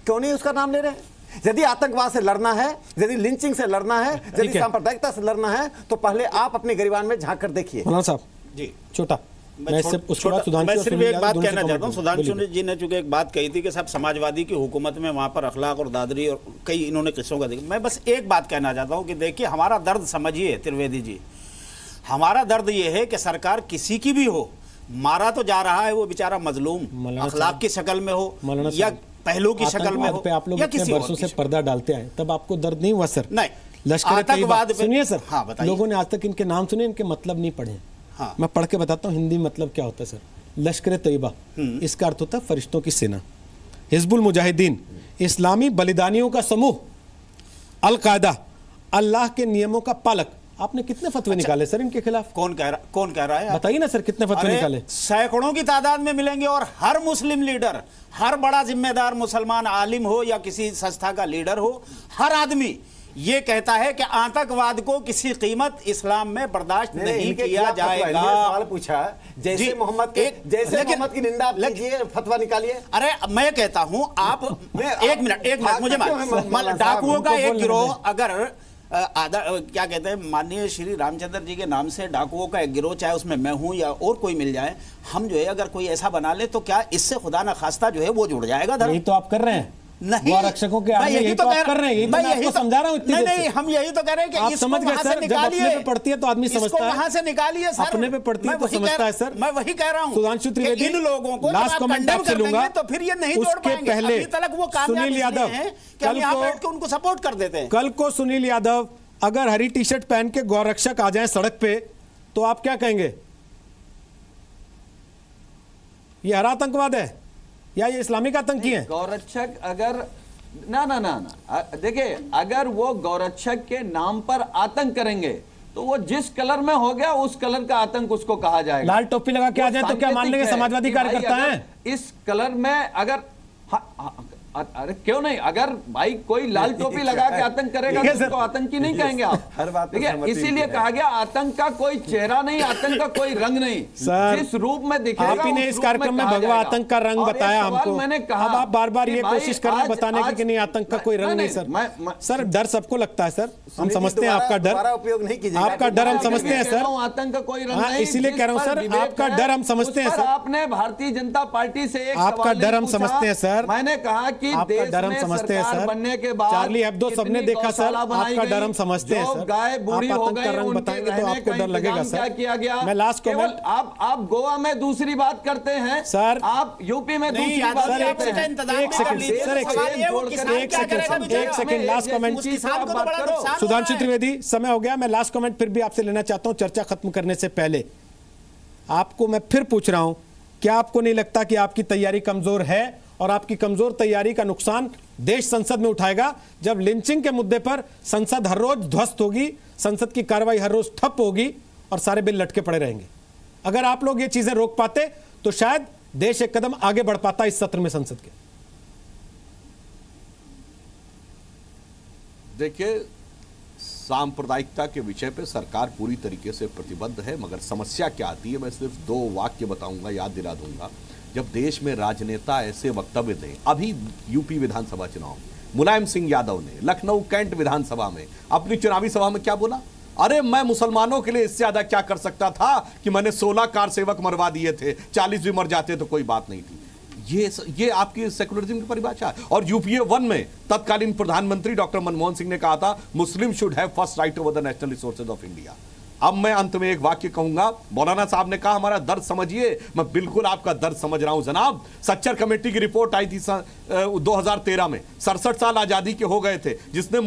क्यों नहीं उसका नाम ले रहे हैं? यदि आतंकवाद से लड़ना है, यदि लिंचिंग से लड़ना है, यदि सांप्रदायिकता से लड़ना है, तो पहले आप अपने गरिबान में झांक कर देखिए। मौलाना साहब जी छोटा मैं सिर्फ एक बात कहना चाहता हूँ। सुधांशु जी ने चूंकि एक बात कही थी कि सब समाजवादी की हुकूमत में वहाँ पर अखलाक और दादरी और कई इन्होंने किस्सों का देखा। मैं बस एक बात कहना चाहता हूँ कि देखिए, हमारा दर्द समझिए त्रिवेदी जी, हमारा दर्द ये है कि सरकार किसी की भी हो, मारा तो जा रहा है वो बेचारा मजलूम, अखलाक की शक्ल में हो या पहलू की शक्ल में हो, आप लोग इतने वर्षों से पर्दा डालते आए, तब आपको दर्द नहीं हुआ सर? नहीं, लश्कर सुनिए सर। हाँ बताइए। लोगों ने आज तक इनके नाम सुने, इनके मतलब नहीं पढ़े। हाँ। मैं पढ़ के बताता हूँ हिंदी मतलब क्या होता है सर। लश्कर तैयबा, इसका अर्थ होता है फरिश्तों की सेना। हिजबुल मुजाहिदीन, इस्लामी बलिदानियों का समूह। अल कायदा, अल्लाह के नियमों का पालक। आपने कितने फतवे निकाले सर इनके खिलाफ? कौन कह रहा है? बताइए ना सर, कितने फतवे निकाले? सैकड़ों की तादाद में मिलेंगे, और हर मुस्लिम लीडर, हर बड़ा जिम्मेदार मुसलमान आलिम हो या किसी संस्था का लीडर हो, हर आदमी ये कहता है कि आतंकवाद को किसी कीमत इस्लाम में बर्दाश्त नहीं किया जाएगा। सवाल पूछा, जैसे मोहम्मद की निंदा आप कीजिए, फतवा निकालिए। अरे मैं कहता हूं, आप एक मिनट मुझे डाकुओं का एक गिरोह, अगर क्या कहते हैं, माननीय श्री रामचंद्र जी के नाम से डाकुओं का एक गिरोह, चाहे उसमें मैं हूं या और कोई मिल जाए, हम जो है अगर कोई ऐसा बना ले, तो क्या इससे खुदा न खास्ता जो है वो जुड़ जाएगा धर्म? यही तो आप कर रहे हैं। नहीं, आरक्षकों के आगे यही तो आप कर रहे हैं। मैं यही समझा रहा हूं। नहीं, हम यही तो कह रहे हैं कि आप समझ गए सर, जब अपने पे पड़ती है तो आदमी समझता है। वहां से निकालिए सर, अपने पे पड़ती है तो समझता है सर। मैं वही कह रहा हूं। सुधांशु त्रिवेदी, इन लोगों को लास्ट कमेंट आपसे लूंगा, तो फिर ये नहीं जोड़ पाएंगे। पहले अभी तक वो सुनील यादव, कल को उनको सपोर्ट कर देते हैं। कल को सुनील यादव अगर हरी टी शर्ट पहन के गौरक्षक आ जाए सड़क पे, तो आप क्या कहेंगे? ये हरा आतंकवाद है या ये इस्लामिक आतंकी है? गौरक्षक अगर ना देखिए, अगर वो गौरक्षक के नाम पर आतंक करेंगे तो वो जिस कलर में हो गया उस कलर का आतंक उसको कहा जाएगा। लाल टोपी लगा के आ जाए तो क्या मान लेंगे समाजवादी कार्यकर्ता हैं? इस कलर में अगर अरे क्यों नहीं, अगर भाई कोई लाल टोपी लगा के आतंक करेगा तो उसको आतंकी नहीं कहेंगे आप? हर बात देखिए, इसीलिए कहा गया आतंक का कोई चेहरा नहीं, आतंक का कोई रंग नहीं। जिस रूप में दिखेगा, आप ही ने इस कार्यक्रम में भगवा आतंक का रंग बताया हमको। मैंने कहा, अब आप बार बार ये कोशिश कर रहे हैं बताने की कि नहीं आतंक का कोई रंग नहीं। सर सर डर सबको लगता है सर, हम समझते हैं आपका डर, उपयोग नहीं कीजिए। आपका डर हम समझते हैं सर। आतंक का कोई रंग नहीं, इसीलिए कह रहा हूँ सर, आपका डर हम समझते हैं सर। आपने भारतीय जनता पार्टी से एक आपका डर हम समझते हैं सर। मैंने कहा कि आपका डर हम समझते हैं सर। बनने के बाद चार्ली हेब्डो सबने देखा सर, आपका डर हम समझते हैं सर। गाय बूढ़ी हो गई, का रंग बताएंगे तो आपको डर लगेगा सर। क्या किया गया? मैं लास्ट कमेंट, आप गोवा में दूसरी बात करते हैं सर, आप यूपी में दूसरी बात करते हैं। एक second last comment. Sudhanshu Trivedi, समय हो गया, मैं लास्ट कमेंट फिर भी आपसे लेना चाहता हूं चर्चा खत्म करने से पहले। आपको मैं फिर पूछ रहा हूं, क्या आपको नहीं लगता कि आपकी तैयारी कमजोर है और आपकी कमजोर तैयारी का नुकसान देश संसद में उठाएगा? जब लिंचिंग के मुद्दे पर संसद हर रोज ध्वस्त होगी, संसद की कार्रवाई हर रोज ठप होगी और सारे बिल लटके पड़े रहेंगे। अगर आप लोग ये चीजें रोक पाते तो शायद देश एक कदम आगे बढ़ पाता इस सत्र में संसद के। देखिए, सांप्रदायिकता के विषय पे सरकार पूरी तरीके से प्रतिबद्ध है, मगर समस्या क्या आती है, मैं सिर्फ 2 वाक्य बताऊंगा, याद दिला दूंगा। जब देश में राजनेता ऐसे वक्तव्य दें, अभी यूपी विधानसभा चुनाव मुलायम सिंह यादव ने लखनऊ कैंट विधानसभा में अपनी चुनावी सभा में क्या बोला? अरे मैं मुसलमानों के लिए इससे ज्यादा क्या कर सकता था कि मैंने 16 कार सेवक मरवा दिए थे, 40 भी मर जाते तो कोई बात नहीं थी। ये आपकी सेकुलरिज्म की परिभाषा है। और यूपीए 1 में तत्कालीन प्रधानमंत्री डॉक्टर मनमोहन सिंह ने कहा था, मुस्लिम should have first right over the national resources of India. अब मैं अंत में एक वाक्य कहूंगा, मौलाना साहब ने कहा हमारा दर्द समझिए, मैं बिल्कुल आपका दर्द समझ रहा हूं जनाब। सच्चर कमेटी की रिपोर्ट आई थी 2013 में, 67 साल आजादी के हो गए थे, जिसने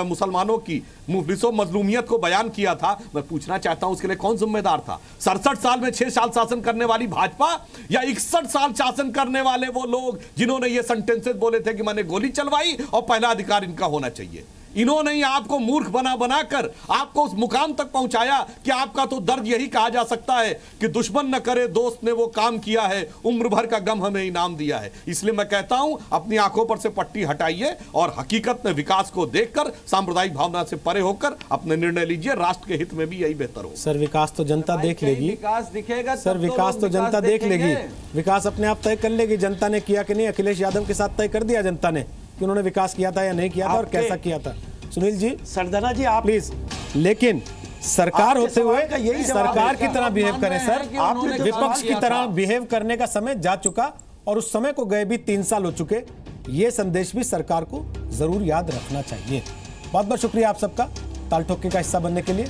मुसलमानों की मुफलिसों मजलूमियत को बयान किया था। मैं पूछना चाहता हूं उसके लिए कौन जिम्मेदार था? 67 साल में 6 साल शासन करने वाली भाजपा या 61 साल शासन करने वाले वो लोग जिन्होंने ये सेंटेंसेस बोले थे कि मैंने गोली चलवाई और पहला अधिकार इनका होना चाहिए? इन्होंने ही आपको मूर्ख बना बनाकर आपको उस मुकाम तक पहुंचाया कि आपका तो दर्द यही कहा जा सकता है कि दुश्मन न करे दोस्त ने वो काम किया है, उम्र भर का गम हमें इनाम दिया है। इसलिए मैं कहता हूं अपनी आंखों पर से पट्टी हटाइए और हकीकत में विकास को देखकर सांप्रदायिक भावना से परे होकर अपने निर्णय लीजिए। राष्ट्र के हित में भी यही बेहतर हो। सर विकास तो जनता देख लेगी, विकास दिखेगा सर विकास तो जनता देख लेगी, विकास अपने आप तय कर लेगी। जनता ने किया कि नहीं, अखिलेश यादव के साथ तय कर दिया जनता ने कि उन्होंने विकास किया था या नहीं किया था और कैसा किया था। सुनील जी, सरदाना जी आप प्लीज, लेकिन सरकार होते हुए सरकार की तरह बिहेव करें सर। विपक्ष की तरह बिहेव करने का समय जा चुका और उस समय को गए भी 3 साल हो चुके। ये संदेश भी सरकार को जरूर याद रखना चाहिए। बहुत बहुत शुक्रिया आप सबका ताल ठोके का हिस्सा बनने के लिए।